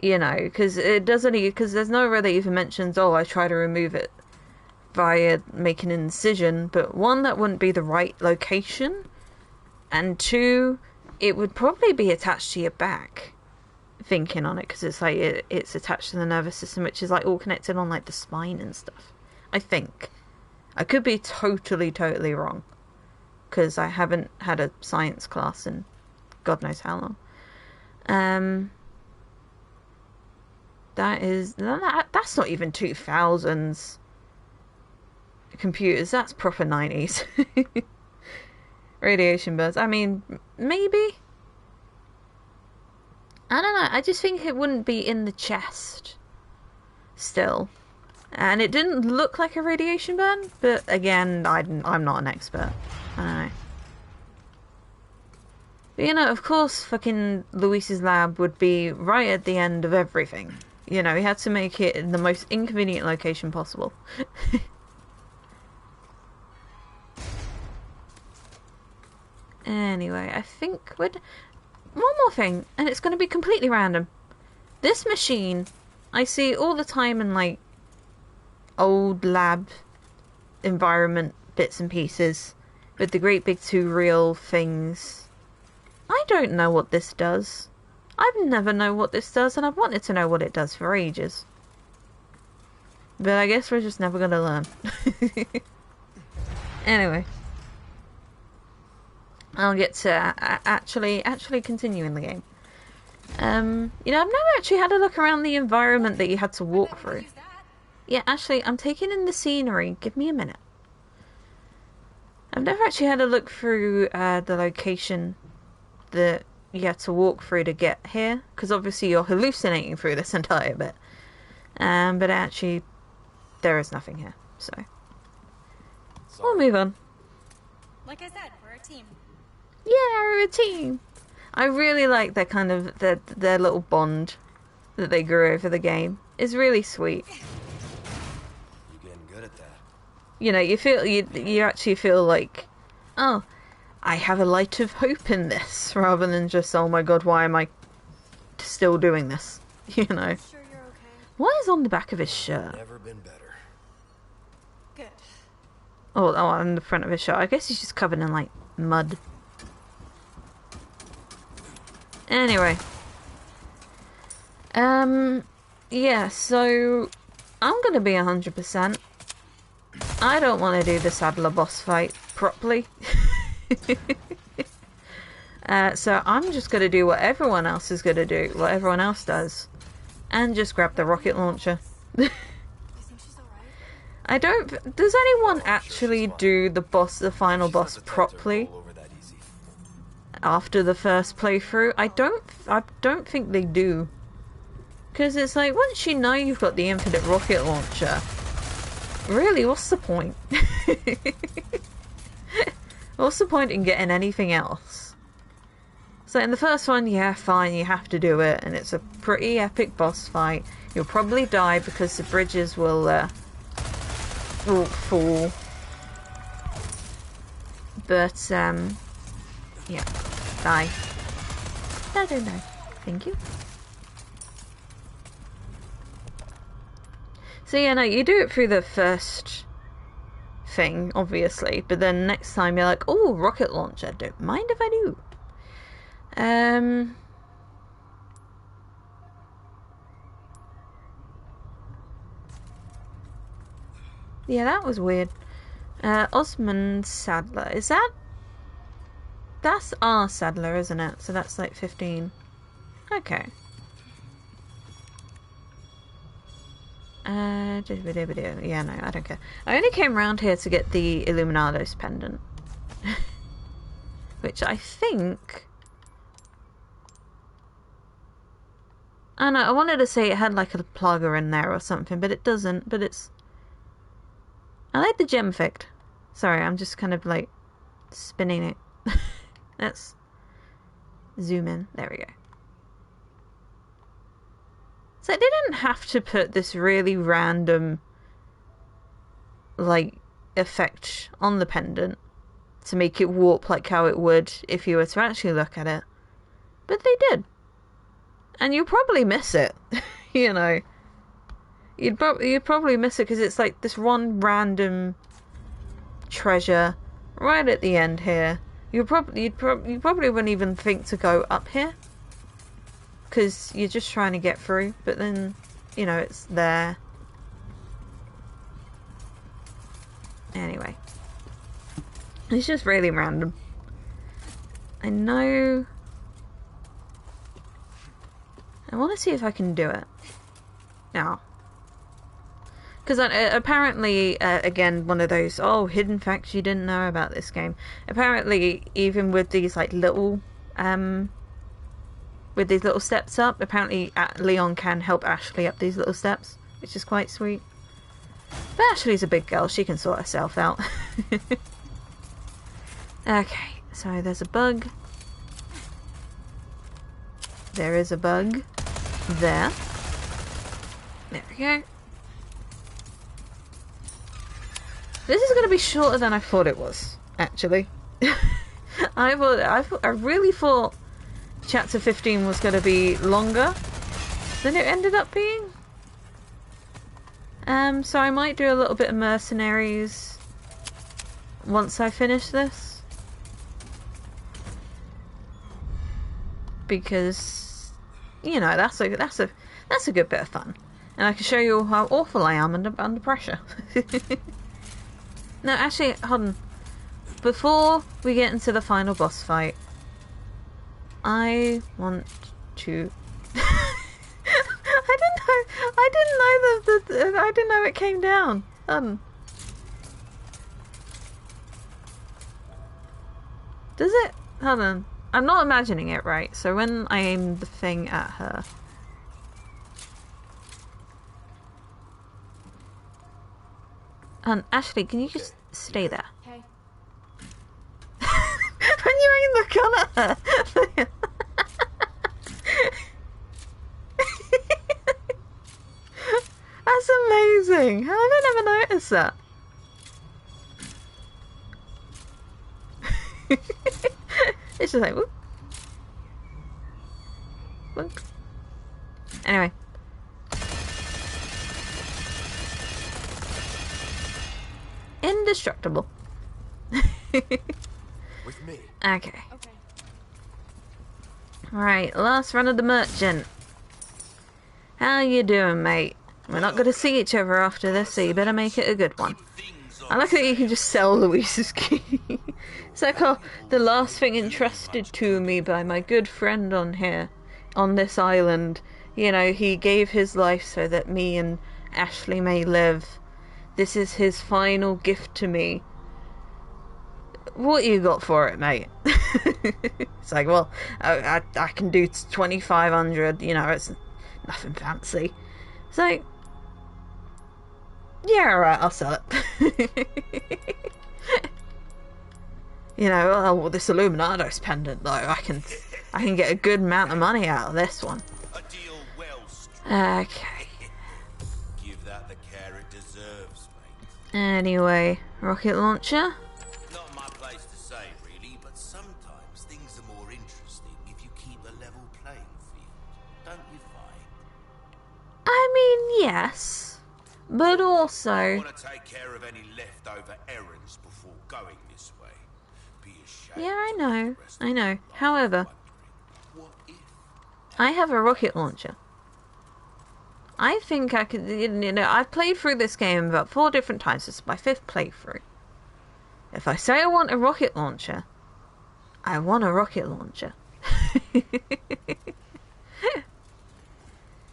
You know, because there's nowhere that even mentions, oh, I try to remove it via making an incision, but one, that wouldn't be the right location, and two, it would probably be attached to your back, thinking on it, because it's like it's attached to the nervous system, which is like all connected on like the spine and stuff. I think. I could be totally wrong, because I haven't had a science class in God knows how long. That's not even 2000s computers. That's proper 90s. Radiation burns. I mean, maybe. I don't know. I just think it wouldn't be in the chest still. And it didn't look like a radiation burn, but again, I'm not an expert. I don't know. But, you know, of course, fucking Luis's lab would be right at the end of everything. You know, he had to make it in the most inconvenient location possible. Anyway, I think one more thing, and it's going to be completely random. This machine, I see all the time in, like, old lab environment bits and pieces with the great big two reel things. I don't know what this does. I've never known what this does, and I've wanted to know what it does for ages. But I guess we're just never going to learn. Anyway. I'll get to actually continuing the game. You know, I've never actually had a look around the environment that you had to walk through. Yeah, actually, I'm taking in the scenery. Give me a minute. I've never actually had a look through the location that you had to walk through to get here, because obviously you're hallucinating through this entire bit. But actually, there is nothing here, so we'll move on. Like I said, we're a team. Yeah, we're a team. I really like their kind of their little bond that they grew over the game. It's really sweet. You're getting good at that. You know, you actually feel like, oh, I have a light of hope in this, rather than just, oh my god, why am I still doing this? you know. Sure you're okay? What is on the back of his shirt? Never been better. Good. Oh, on the front of his shirt. I guess he's just covered in, like, mud. Anyway. Yeah, so I'm gonna be 100%. I don't want to do the Saddler boss fight properly. So I'm just gonna do what everyone else is gonna do, what everyone else does. And just grab the rocket launcher. You think she's alright? I don't... Does anyone actually do the final boss properly after the first playthrough? I don't think they do. Because it's like, once you know you've got the infinite rocket launcher, really, what's the point? What's the point in getting anything else? So in the first one, yeah, fine, you have to do it, and it's a pretty epic boss fight. You'll probably die because the bridges will fall. But, yeah, die. I don't know. Thank you. So yeah, no, you do it through the first thing, obviously, but then next time you're like, oh, rocket launcher, don't mind if I do. Yeah, that was weird. Osmond Sadler, is that... That's our Sadler, isn't it? So that's like 15. Okay. Yeah, no, I don't care. I only came around here to get the Illuminados pendant. Which I think... I know, I wanted to say it had like a plugger in there or something, but it doesn't, but it's... I like the gem effect. Sorry, I'm just kind of like spinning it. Let's zoom in. There we go. So I didn't have to put this really random like effect on the pendant to make it warp like how it would if you were to actually look at it. But they did. And you'll probably miss it. You know. You'd probably miss it because it's like this one random treasure right at the end here. You probably wouldn't even think to go up here because you're just trying to get through. But then, you know, it's there. Anyway, it's just really random. I know. I want to see if I can do it now. Because apparently, again, one of those, hidden facts you didn't know about this game. Apparently, even with these, like, little, with these little steps up, apparently Leon can help Ashley up these little steps, which is quite sweet. But Ashley's a big girl, she can sort herself out. Okay, so there's a bug. There is a bug. There. There we go. This is going to be shorter than I thought it was, actually. I really thought chapter 15 was going to be longer than it ended up being. So I might do a little bit of mercenaries once I finish this. Because, you know, that's a good bit of fun. And I can show you how awful I am under pressure. No, actually, hold on. Before we get into the final boss fight, I want to... I didn't know it came down. Does it? Hold on. I'm not imagining it right, so when I aim the thing at her... Ashley, can you just stay there? Hey. When you aim the gun at her. That's amazing. How have I never noticed that? It's just like whoop. Whoop. Anyway. Indestructible. With me. Okay. Okay. Right, last run of the merchant. How you doing, mate? We're not going to see each other after this, so you better make it a good one. I like that you can just sell Luis's key. It's like, oh, the last thing entrusted to me by my good friend on here, on this island. You know, he gave his life so that me and Ashley may live. This is his final gift to me. What you got for it, mate? It's like, well, I can do 2,500, you know, it's nothing fancy. It's like, yeah, alright, I'll sell it. You know, oh, well, this Illuminados pendant, though, I can get a good amount of money out of this one. A deal well struck. Okay. Give that the care it deserves, mate. Anyway, rocket launcher. Not my place to say, really, but sometimes things are more interesting if you keep a level playing field. Don't you find? I mean, yes. But also... I want to take care of any leftover errands before going this way. Be ashamed. Yeah, I know. However, What if? I have a rocket launcher. I think I could, you know, I've played through this game about 4 different times. This is my 5th playthrough. If I say I want a rocket launcher, I want a rocket launcher.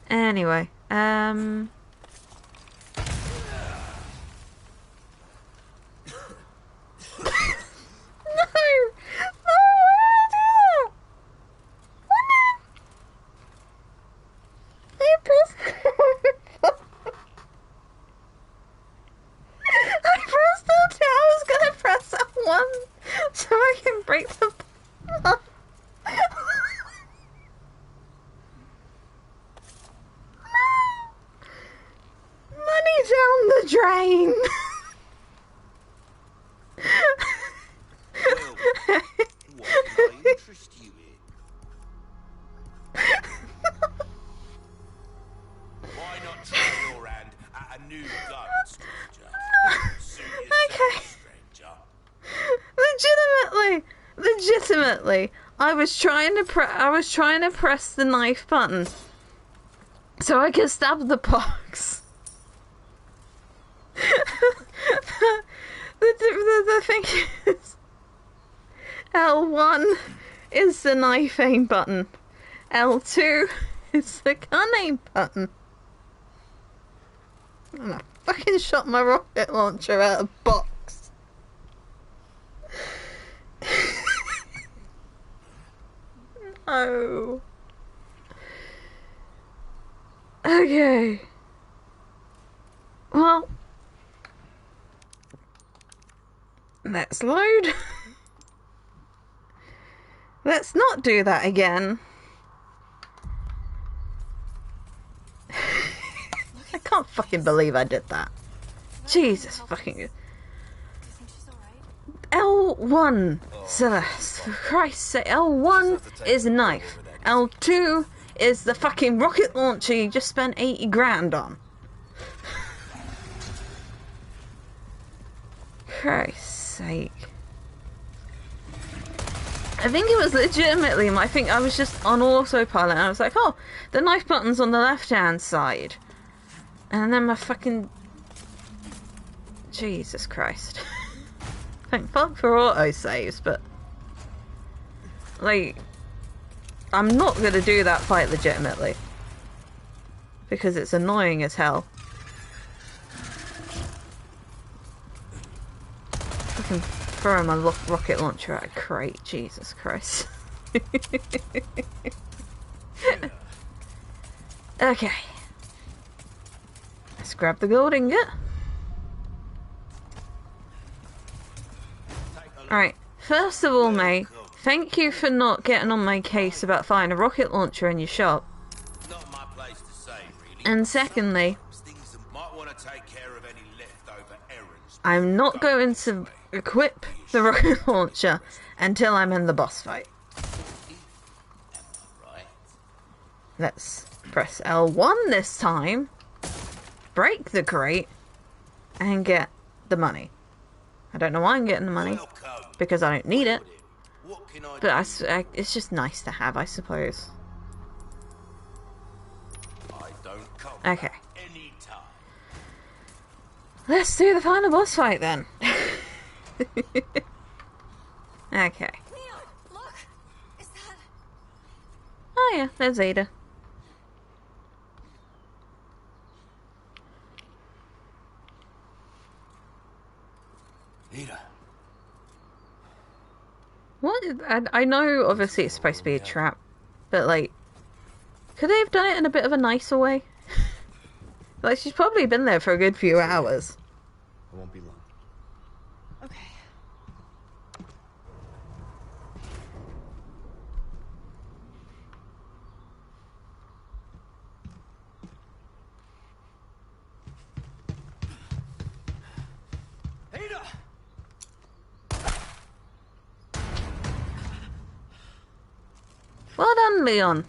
Anyway, so I can break the money down the drain. Well, what can I interest you in? Why not try your hand at a new gun, stranger? Suit yourself, Okay. stranger. Legitimately, I was trying to press the knife button so I could stab the box. The thing is, L1 is the knife aim button. L2 is the gun aim button. And I fucking shot my rocket launcher out of a box. No. Okay. Well, let's load. Let's not do that again. I can't fucking believe I did that. Jesus fucking... Do you think she's alright? L1, Celeste, for Christ's sake, L1 is a knife. L2 is the fucking rocket launcher you just spent 80 grand on. Christ's sake. I think it was legitimately I think I was just on autopilot and I was like, oh, the knife button's on the left hand side. And then my fucking... Jesus Christ. Thank fuck for autosaves, but... like... I'm not gonna do that fight legitimately. Because it's annoying as hell. Fucking throw my rocket launcher at a crate, Jesus Christ. Okay. Let's grab the gold ingot. Alright, first of all, mate, thank you for not getting on my case about finding a rocket launcher in your shop. Not my place to say, really. And secondly, Things might want to take care of any leftover errands. I'm not going to equip the rocket launcher until I'm in the boss fight. Right. Let's press L1 this time, break the crate, and get the money. I don't know why I'm getting the money, Welcome. because I don't need it, What can I but it's just nice to have, I suppose. I don't come Okay. back anytime. Let's do the final boss fight then. Okay. Leon, look! Is that... Oh yeah, there's Ada. Ada. What? I know obviously it's supposed to be a trap, but like, could they have done it in a bit of a nicer way? Like, she's probably been there for a good few hours. I won't be long. Okay. Ada! Well done, Leon.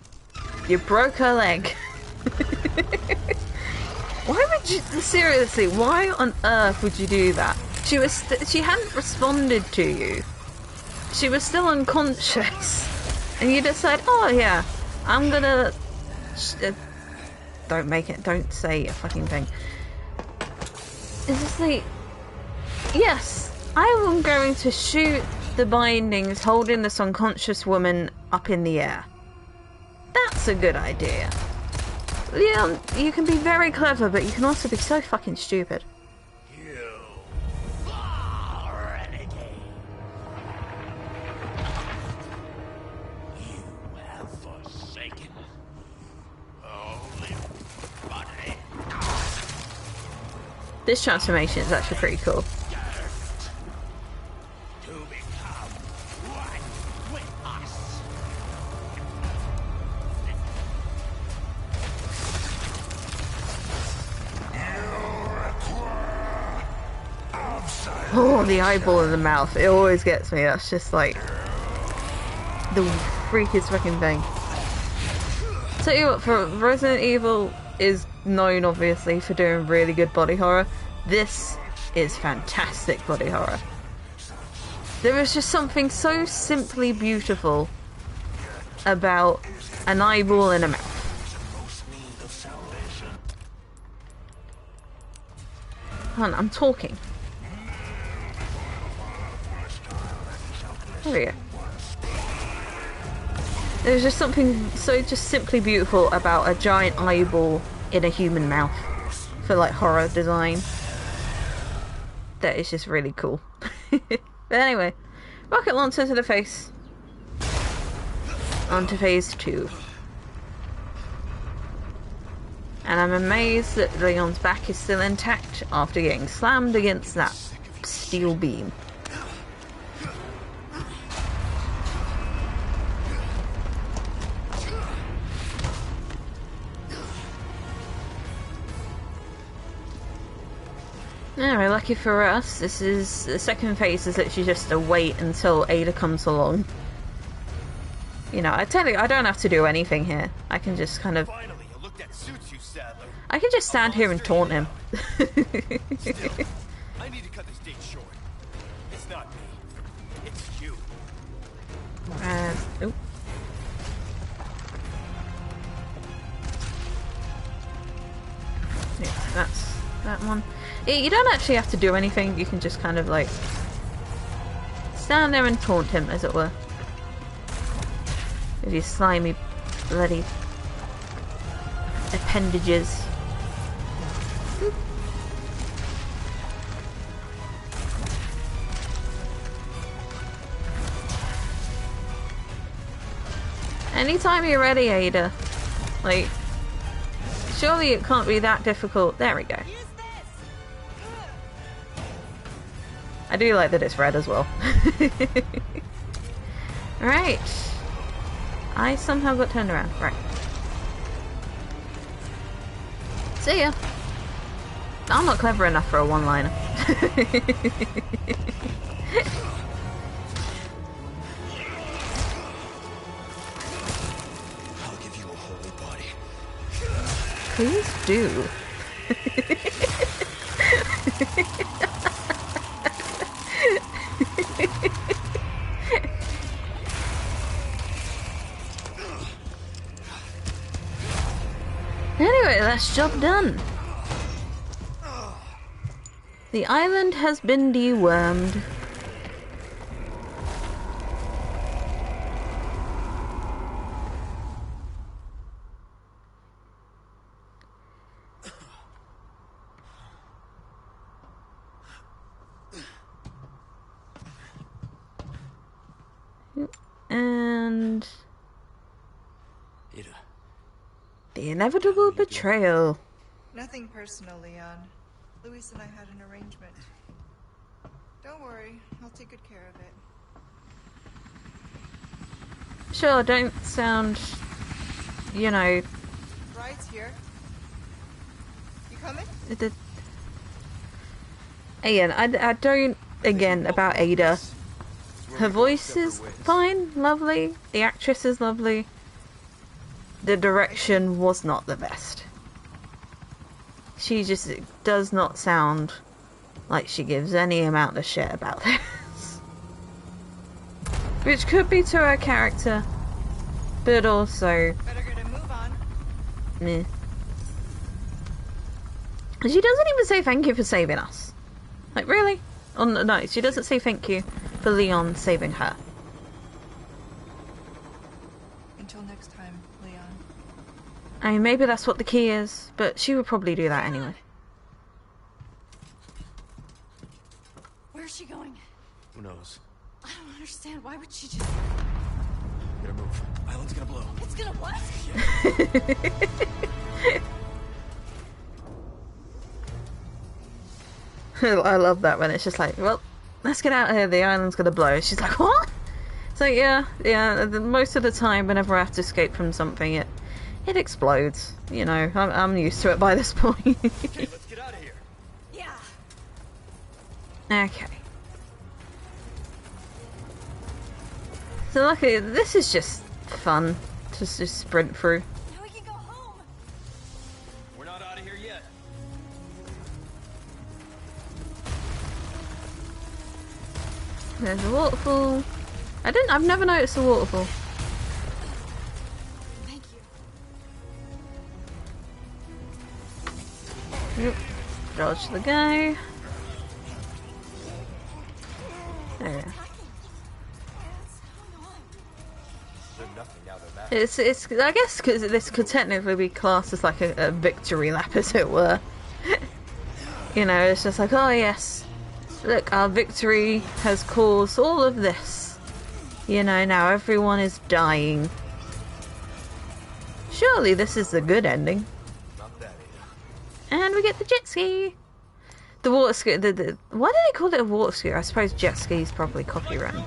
You broke her leg. Why would you... Seriously, why on earth would you do that? She was... she hadn't responded to you. She was still unconscious. And you decide, oh yeah, I'm gonna... don't make it... don't say a fucking thing. It's just like... Yes, I am going to shoot the bindings holding this unconscious woman up in the air. That's a good idea. Leon, you can be very clever, but you can also be so fucking stupid. You are renegade. You have forsaken only body. This transformation is actually pretty cool. To become one with us. Oh, the eyeball in the mouth. It always gets me. That's just like the freakiest fucking thing. Tell you what, for Resident Evil is known obviously for doing really good body horror. This is fantastic body horror. There is just something so simply beautiful about an eyeball in a mouth. Hold on, I'm talking. There we go. There's just something so just simply beautiful about a giant eyeball in a human mouth for like horror design. That is just really cool. But anyway, rocket launcher to the face. On to phase 2. And I'm amazed that Leon's back is still intact after getting slammed against that steel beam. Anyway, lucky for us, this is the second phase is literally just a wait until Ada comes along. You know, I tell you, I don't have to do anything here. I can just kind of... Finally, a look that suits you, Sadler. I can just stand here and taunt him. Still, I need to cut this date short. It's not me. It's you. Oop. Yeah, that's that one. Yeah, you don't actually have to do anything. You can just kind of like stand there and taunt him, as it were. With your slimy, bloody appendages. Oop. Anytime you're ready, Ada. Like, surely it can't be that difficult. There we go. I do like that it's red as well. Alright. I somehow got turned around. Right. See ya. I'm not clever enough for a one-liner. I'll give you a whole body. Please do. Anyway, that's job done. The island has been dewormed. And Ada. the inevitable betrayal. Nothing personal, Leon. Luis and I had an arrangement. Don't worry, I'll take good care of it. Sure, don't sound, you know, Bride's here. You coming? again, I don't, again, about Ada. Her voice is fine, lovely, the actress is lovely. The direction was not the best. She just does not sound like she gives any amount of shit about this. Which could be to her character, but also Better get a move on. meh. She doesn't even say thank you for saving us. Like, really? Oh, no, she doesn't say thank you for Leon saving her. Until next time, Leon. I mean, maybe that's what the key is, but she would probably do that anyway. Where's she going? Who knows? I don't understand. Why would she just... Gotta move. Island's gonna blow. It's gonna what? I love that when it's just like, well, let's get out of here, the island's gonna blow. She's like, what? So yeah, most of the time whenever I have to escape from something, it explodes. You know, I'm used to it by this point. Okay, let's get out of here. Yeah. Okay. So luckily, this is just fun to just sprint through. Now we can go home. We're not out of here yet. There's a waterfall. I've never noticed a waterfall. Thank you. Yep. Dodge the guy. There we go. It's I guess because this could technically be classed as like a victory lap, as it were. You know, it's just like, oh yes, look, our victory has caused all of this. You know, now everyone is dying. Surely this is the good ending. Not that, Ada. And we get the jet ski. The water ski. Why do they call it a water ski? I suppose jet ski is probably copyright. You're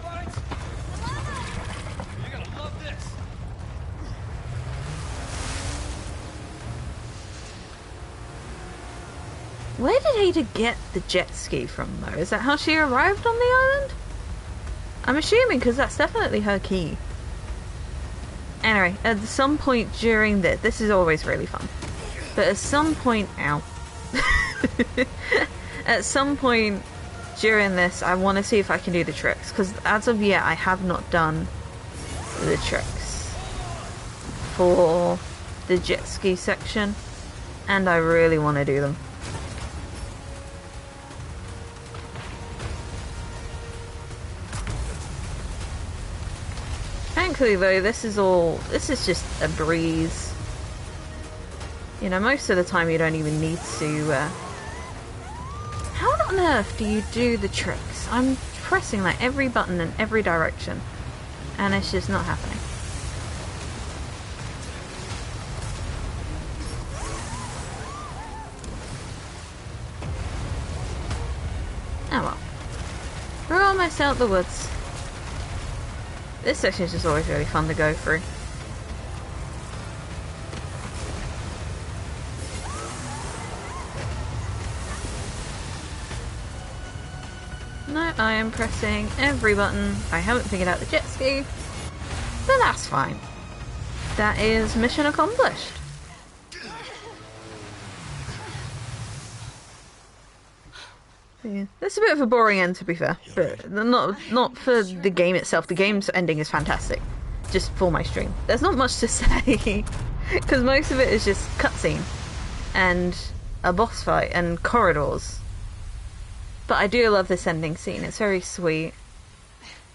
gonna love this. Where did Ada get the jet ski from, though? Is that how she arrived on the island? I'm assuming, because that's definitely her key. Anyway, at some point during this is always really fun. But at some point, ow. At some point during this, I want to see if I can do the tricks. Because as of yet, I have not done the tricks for the jet ski section. And I really want to do them. Thankfully though, this is just a breeze. You know, most of the time you don't even need to, How on earth do you do the tricks? I'm pressing like every button in every direction, and it's just not happening. Oh well. We're almost out the woods. This section is just always really fun to go through. No, I am pressing every button. I haven't figured out the jet ski, but that's fine. That is mission accomplished. Yeah. It's a bit of a boring end, to be fair, but not for the game itself. The game's ending is fantastic. Just for my stream. There's not much to say, because most of it is just cutscene and a boss fight and corridors. But I do love this ending scene. It's very sweet.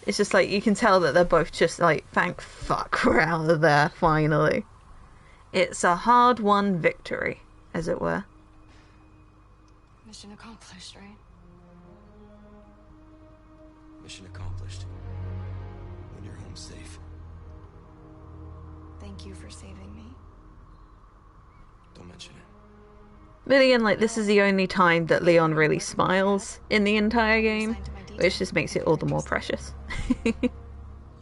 It's just like, you can tell that they're both just like, thank fuck we're out of there, finally. It's a hard-won victory, as it were. Mission accomplished, right? Mission accomplished. When you're home safe. Thank you for saving me. Don't mention it. But again, like, this is the only time that Leon really smiles in the entire game, which just makes it all the more precious. You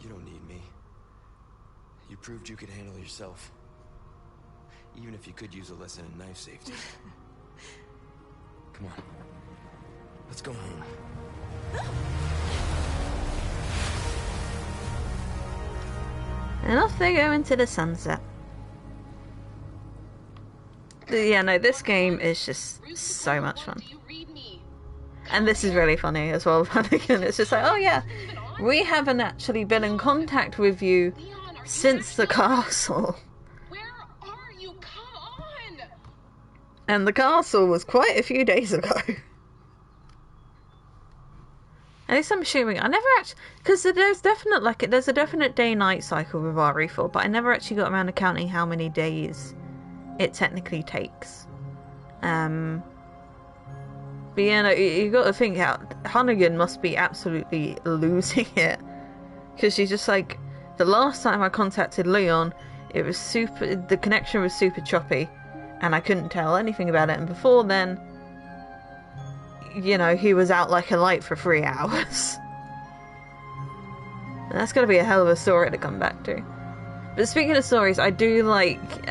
don't need me. You proved you could handle yourself. Even if you could use a lesson in knife safety. Come on. Let's go home. And off they go into the sunset. Yeah, no, this game is just so much fun. And this is really funny as well, Vatican. It's just like, oh yeah, we haven't actually been in contact with you since the castle. Where are you? Come on! And the castle was quite a few days ago. At least I'm assuming. I never actually, because there's a definite day-night cycle with RE4, but I never actually got around to counting how many days it technically takes. But yeah, no, you got to think out. Hunnigan must be absolutely losing it, because she's just like, the last time I contacted Leon, the connection was super choppy, and I couldn't tell anything about it. And before then, you know, he was out like a light for 3 hours. And that's gotta be a hell of a story to come back to. But speaking of stories, I do like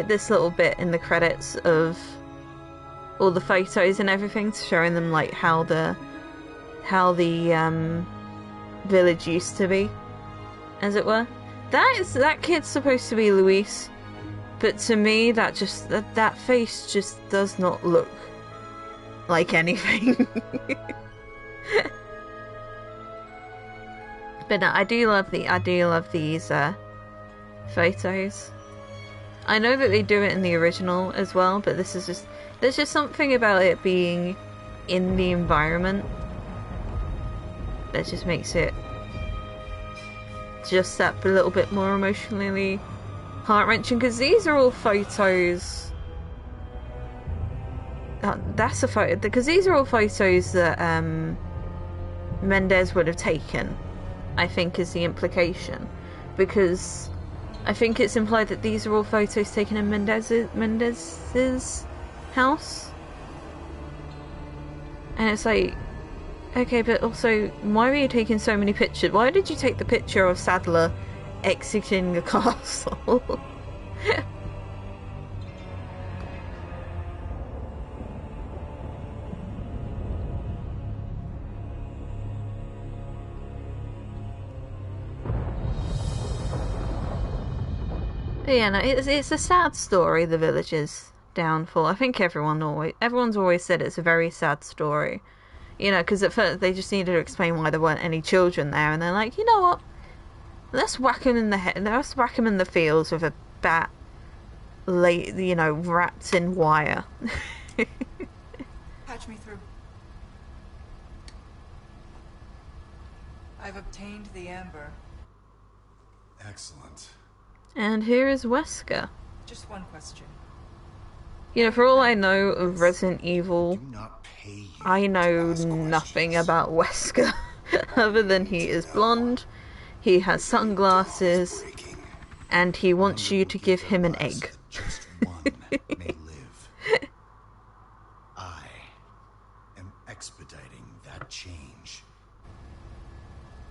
this little bit in the credits of all the photos and everything, showing them like how the village used to be, as it were. That kid's supposed to be Luis, but to me that face just does not look like anything. But no, I do love these photos. I know that they do it in the original as well, but there's just something about it being in the environment that just makes it just that little bit more emotionally heart-wrenching, because these are all photos. That's a photo, because these are all photos that Mendez would have taken, I think, is the implication, because I think it's implied that these are all photos taken in Mendez's house. And it's like, okay, but also, why were you taking so many pictures? Why did you take the picture of Sadler exiting the castle? But yeah, no, it's a sad story, the village's downfall. I think everyone's always said it's a very sad story. You know, because at first they just needed to explain why there weren't any children there, and they're like, you know what? Let's whack him in the head. Let's whack him in the fields with a bat, wrapped in wire. Patch me through. I've obtained the amber. Excellent. And here is Wesker. Just one question. You know, for all I know of Resident Evil, Do not pay you I know to ask nothing questions. about Wesker, other than he is blonde, he has sunglasses, Breaking. and he wants you to give him an egg. Just one may live. I am expediting that change.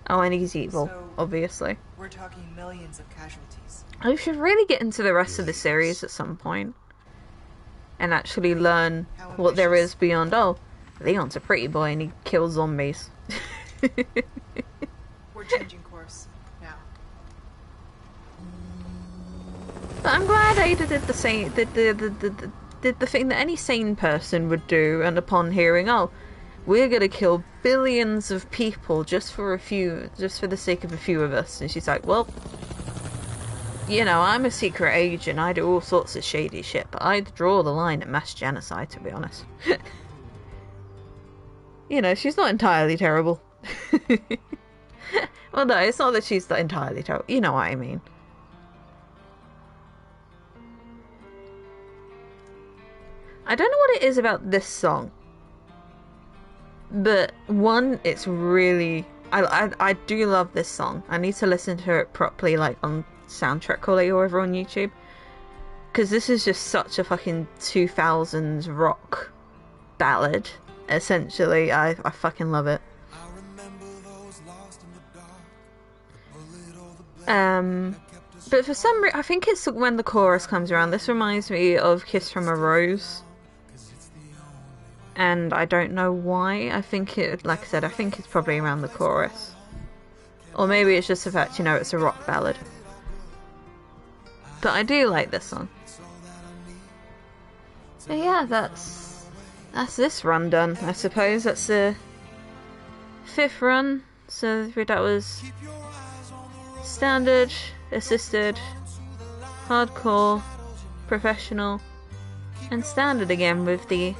Oh, and he's evil, So- obviously. We're talking millions of casualties. I should really get into the rest of the series at some point, and actually learn what there is beyond, oh, Leon's a pretty boy and he kills zombies. We're changing course now. But I'm glad Ada did the same, did the thing that any sane person would do, and upon hearing, oh, we're gonna kill billions of people just for the sake of a few of us. And she's like, well, you know, I'm a secret agent, I do all sorts of shady shit, but I'd draw the line at mass genocide, to be honest. You know, she's not entirely terrible. Well, no, it's not that she's not entirely terrible. You know what I mean. I don't know what it is about this song, but one, it's really... I do love this song. I need to listen to it properly, like on Soundtrack Quality or over on YouTube, because this is just such a fucking 2000s rock ballad, essentially. I fucking love it. But for some reason, I think it's when the chorus comes around. This reminds me of Kiss from a Rose. And I don't know why. I think it, like I said, I think it's probably around the chorus. Or maybe it's just the fact, you know, it's a rock ballad. But I do like this song. But yeah, that's this run done. I suppose that's the 5th run. So that was standard, assisted, hardcore, professional, and standard again with the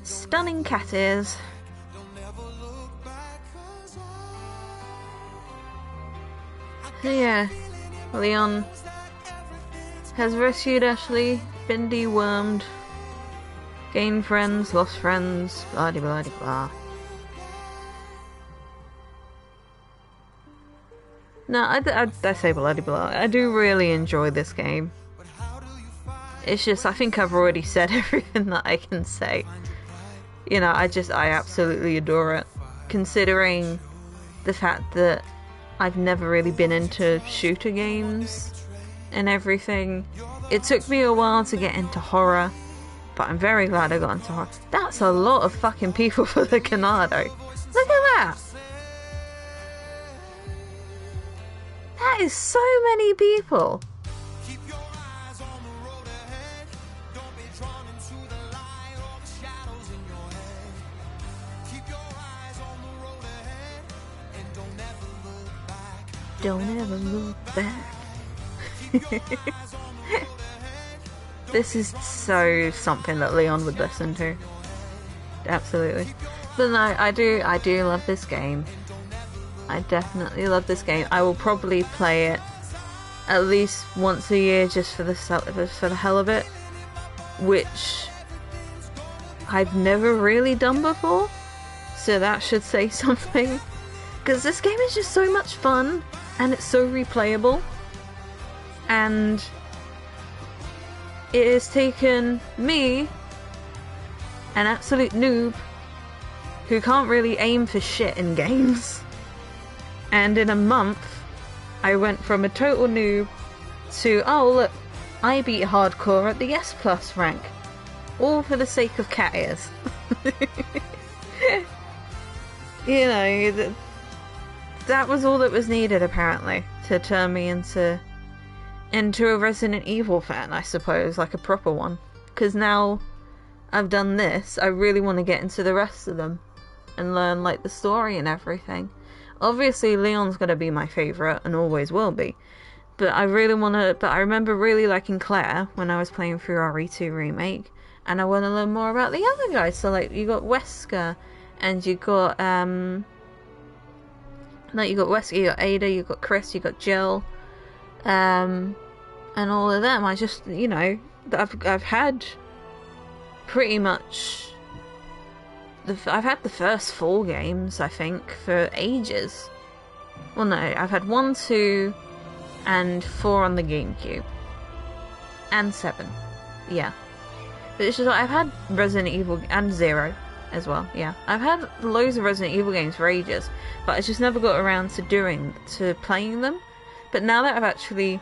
stunning cat ears. So yeah, Leon has rescued Ashley, been dewormed, gained friends, lost friends, blah de blah de blah. No, I say blah de blah. I do really enjoy this game. It's just, I think I've already said everything that I can say. You know, I absolutely adore it. Considering the fact that I've never really been into shooter games and everything. It took me a while to get into horror, but I'm very glad I got into horror. That's a lot of fucking people for the Ganado. Look at that! That is so many people! Don't ever look back. This is so something that Leon would listen to. Absolutely. But no, I do love this game. I definitely love this game. I will probably play it at least once a year just for the hell of it, which I've never really done before, so that should say something. Because this game is just so much fun, and it's so replayable, and it has taken me, an absolute noob, who can't really aim for shit in games, and in a month, I went from a total noob to, oh look, I beat hardcore at the S+ rank. All for the sake of cat ears. You know, that was all that was needed, apparently, to turn me into a Resident Evil fan, I suppose, like a proper one. Because now I've done this, I really want to get into the rest of them and learn, like, the story and everything. Obviously, Leon's going to be my favourite, and always will be. But I really want to... But I remember really liking Claire when I was playing through RE2 Remake, and I want to learn more about the other guys. So, like, you got Wesker, and you got, like, you got Wesker, you got Ada, you got Chris, you got Jill, and all of them. I just, you know, I've had pretty much... I've had the first 4 games, I think, for ages. Well, no, I've had 1, 2, and 4 on the GameCube. And 7. Yeah. But it's just like, I've had Resident Evil, and 0 as well, yeah. I've had loads of Resident Evil games for ages, but I just never got around to playing them. But now that I've actually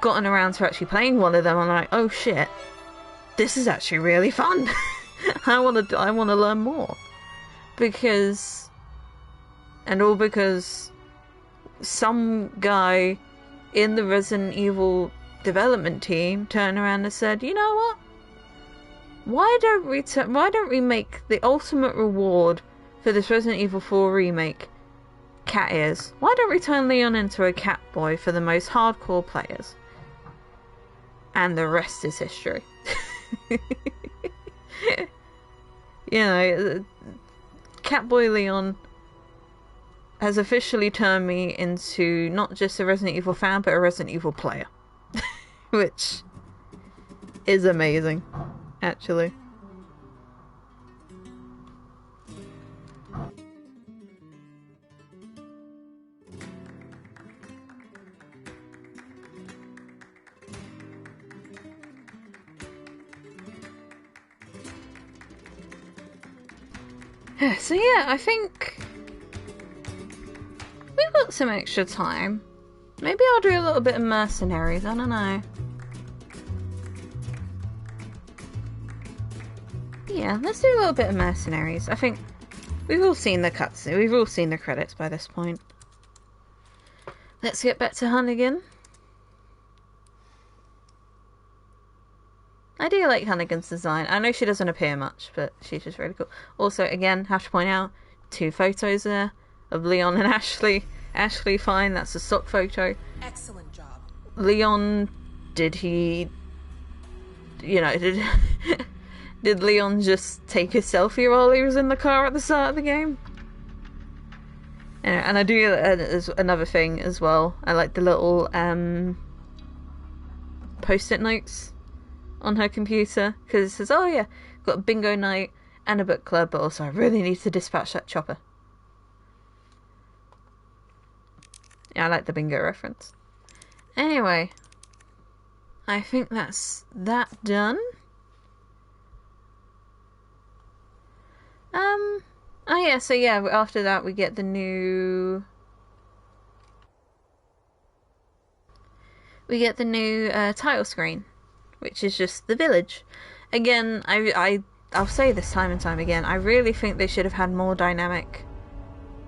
gotten around to actually playing one of them, I'm like, oh shit, this is actually really fun. I want to learn more, because some guy in the Resident Evil development team turned around and said, you know what? Why don't we make the ultimate reward for this Resident Evil 4 remake cat ears? Why don't we turn Leon into a cat boy for the most hardcore players? And the rest is history. You know, Catboy Leon has officially turned me into not just a Resident Evil fan, but a Resident Evil player. Which is amazing, actually. So yeah, I think we've got some extra time. Maybe I'll do a little bit of Mercenaries, I don't know. Yeah, let's do a little bit of Mercenaries. I think we've all seen the cutscene, we've all seen the credits by this point. Let's get back to Hunnigan. I do like Hunnigan's design. I know she doesn't appear much, but she's just really cool. Also, again, have to point out, 2 photos there of Leon and Ashley. Ashley, fine, that's a stock photo. Excellent job. Leon, did he... You know, did Leon just take a selfie while he was in the car at the start of the game? And I do, as another thing as well, I like the little post-it notes on her computer, because it says, oh yeah, got a bingo night and a book club, but also I really need to dispatch that chopper. Yeah, I like the bingo reference. Anyway, I think that's that done. Oh yeah, so yeah, after that we get the new... title screen, which is just the village. Again, I'll say this time and time again, I really think they should have had more dynamic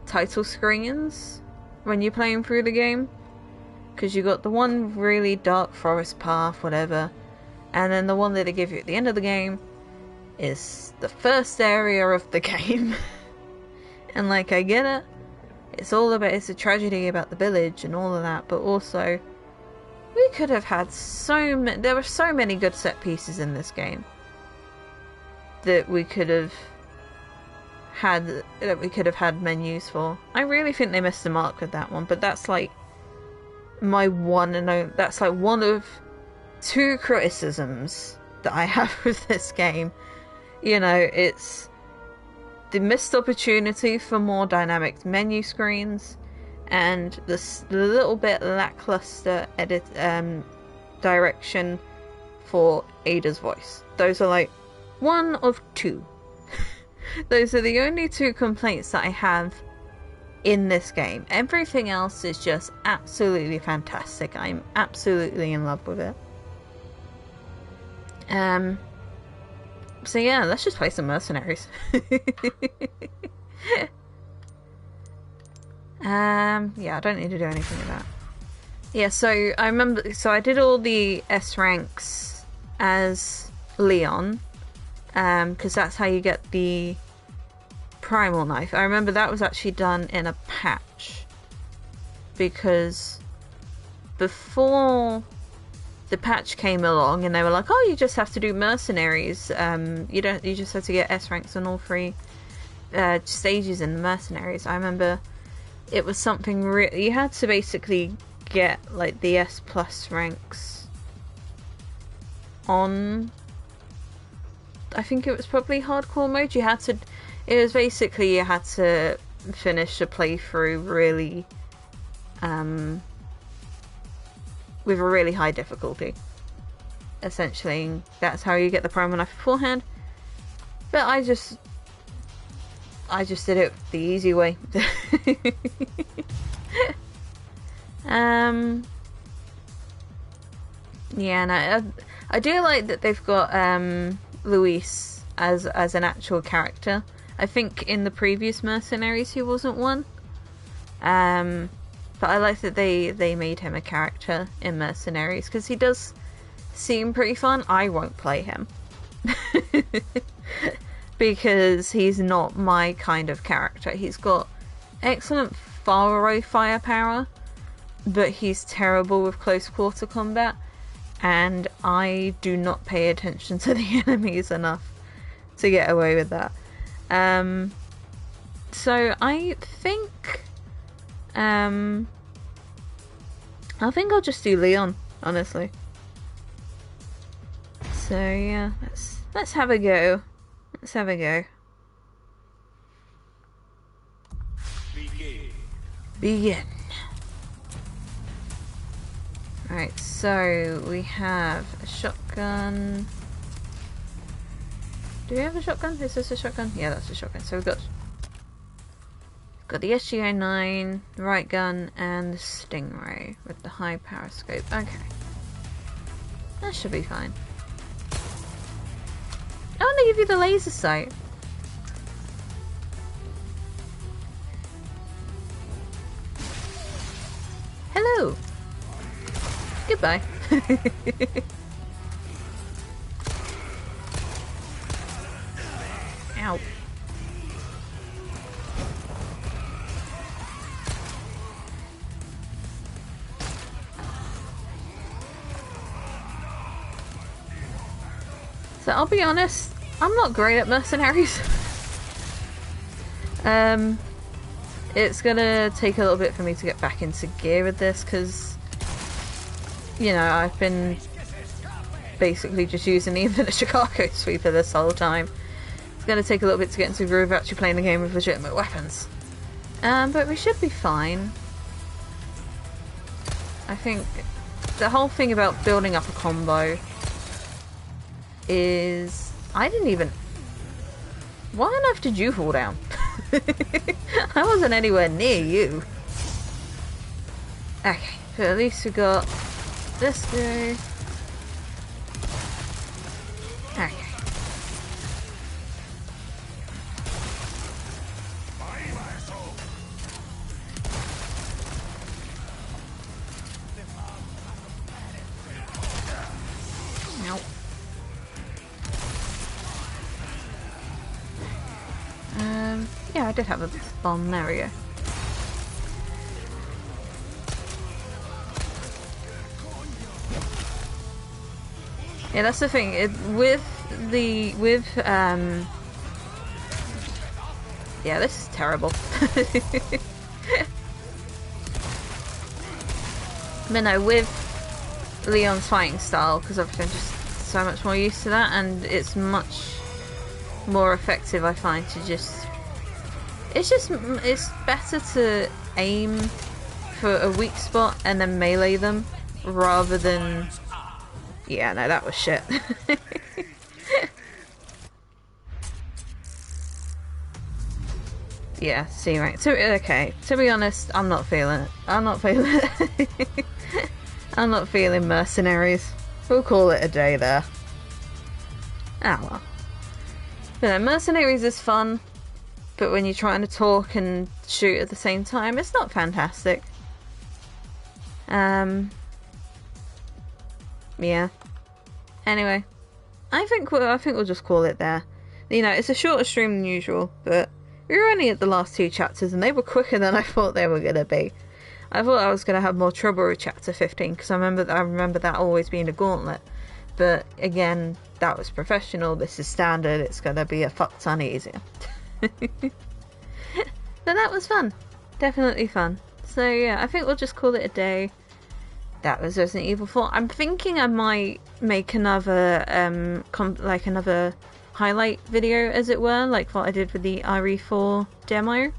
title screens when you're playing through the game. Because you got the one really dark forest path, whatever, and then the one that they give you at the end of the game is the first area of the game. And like, I get it, it's a tragedy about the village and all of that, but also we could have had there were so many good set pieces in this game that we could have had menus for. I really think they missed the mark with that one, but that's like my one and only, that's like one of 2 criticisms that I have with this game. You know, it's the missed opportunity for more dynamic menu screens, and the little bit lackluster direction for Ada's voice. Those are like one of 2. Those are the only 2 complaints that I have in this game. Everything else is just absolutely fantastic. I'm absolutely in love with it. So yeah, let's just play some Mercenaries. Yeah, I don't need to do anything with that. Yeah, so I remember, so I did all the S ranks as Leon, because that's how you get the primal knife. I remember that was actually done in a patch, because before the patch came along and they were like, oh, you just have to do Mercenaries, you just have to get S ranks on all 3 stages in the Mercenaries. I remember it was something you had to basically get like the S plus ranks on, I think it was probably hardcore mode. It was basically you had to finish a playthrough really with a really high difficulty. Essentially, that's how you get the primal knife beforehand. But I just did it the easy way. Yeah, and I do like that they've got Luis as an actual character. I think in the previous Mercenaries he wasn't one. But I like that they made him a character in Mercenaries, because he does seem pretty fun. I won't play him. Because he's not my kind of character. He's got excellent far away firepower, but he's terrible with close quarter combat, and I do not pay attention to the enemies enough to get away with that. So I think I'll just do Leon, honestly. So yeah, let's have a go. Let's have a go. Begin. Right, so we have a shotgun. Do we have a shotgun? Is this a shotgun? Yeah, that's a shotgun. So we've got the SG-09, the right gun, and the Stingray with the high power scope. Okay. That should be fine. Oh, and they give you the laser sight. Hello. Goodbye. Ow. So I'll be honest, I'm not great at Mercenaries. It's gonna take a little bit for me to get back into gear with this, because, you know, I've been basically just using the Infinite Chicago sweeper this whole time. It's gonna take a little bit to get into the groove of actually playing the game with legitimate weapons. But we should be fine. I think the whole thing about building up a combo is... I didn't even... Why on earth did you fall down? I wasn't anywhere near you. Okay, but at least we got this guy. Okay. Nope. Yeah, I did have a bomb. There we go. Yeah, that's the thing. Yeah, this is terrible. But no, with Leon's fighting style, because I've been just so much more used to that, and it's much more effective, I find, to just... It's better to aim for a weak spot and then melee them, rather than... Yeah, no, that was shit. Yeah, see, right. So, okay, to be honest, I'm not feeling it. I'm not feeling it. I'm not feeling Mercenaries. We'll call it a day there. Ah, well. But no, Mercenaries is fun, but when you're trying to talk and shoot at the same time, it's not fantastic. Yeah. Anyway, I think we'll just call it there. You know, it's a shorter stream than usual, but we were only at the last 2 chapters, and they were quicker than I thought they were gonna be. I thought I was gonna have more trouble with chapter 15, because I remember that always being a gauntlet. But again, that was professional. This is standard. It's gonna be a fuck ton easier. But that was fun. Definitely fun. So yeah, I think we'll just call it a day. That was Resident Evil 4. I'm thinking I might make another another highlight video, as it were, like what I did with the RE4 demo.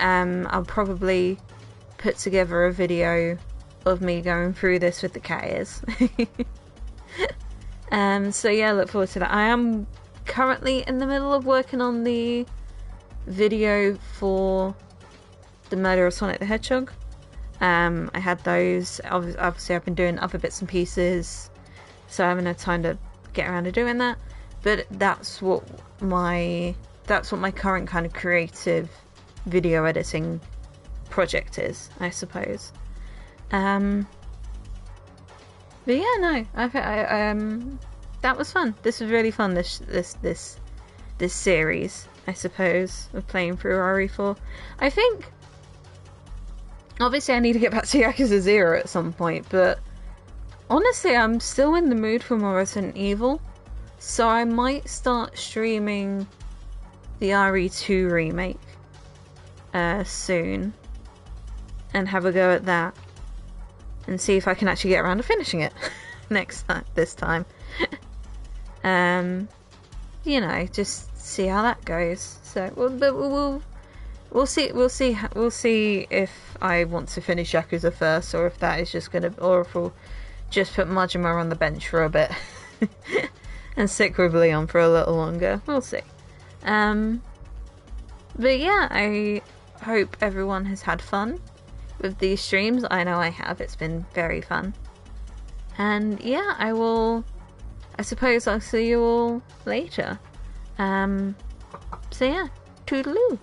I'll probably put together a video of me going through this with the cat ears. So yeah, look forward to that. I am currently in the middle of working on the video for the murder of Sonic the Hedgehog. I had those. Obviously, I've been doing other bits and pieces, so I haven't had time to get around to doing that. But that's what my current kind of creative video editing project is, I suppose. But yeah, no, that was fun. This was really fun. This series, I suppose, of playing through RE4. I think, obviously, I need to get back to Yakuza 0 at some point, but honestly, I'm still in the mood for more Resident Evil, so I might start streaming the RE2 remake soon and have a go at that and see if I can actually get around to finishing it this time. You know, just see how that goes. So we'll see if I want to finish Yakuza first, or if that is just gonna, or if we'll just put Majima on the bench for a bit and stick with Leon for a little longer. We'll see. But yeah, I hope everyone has had fun with these streams. I know I have. It's been very fun. And yeah, I suppose I'll see you all later. So yeah, toodaloo.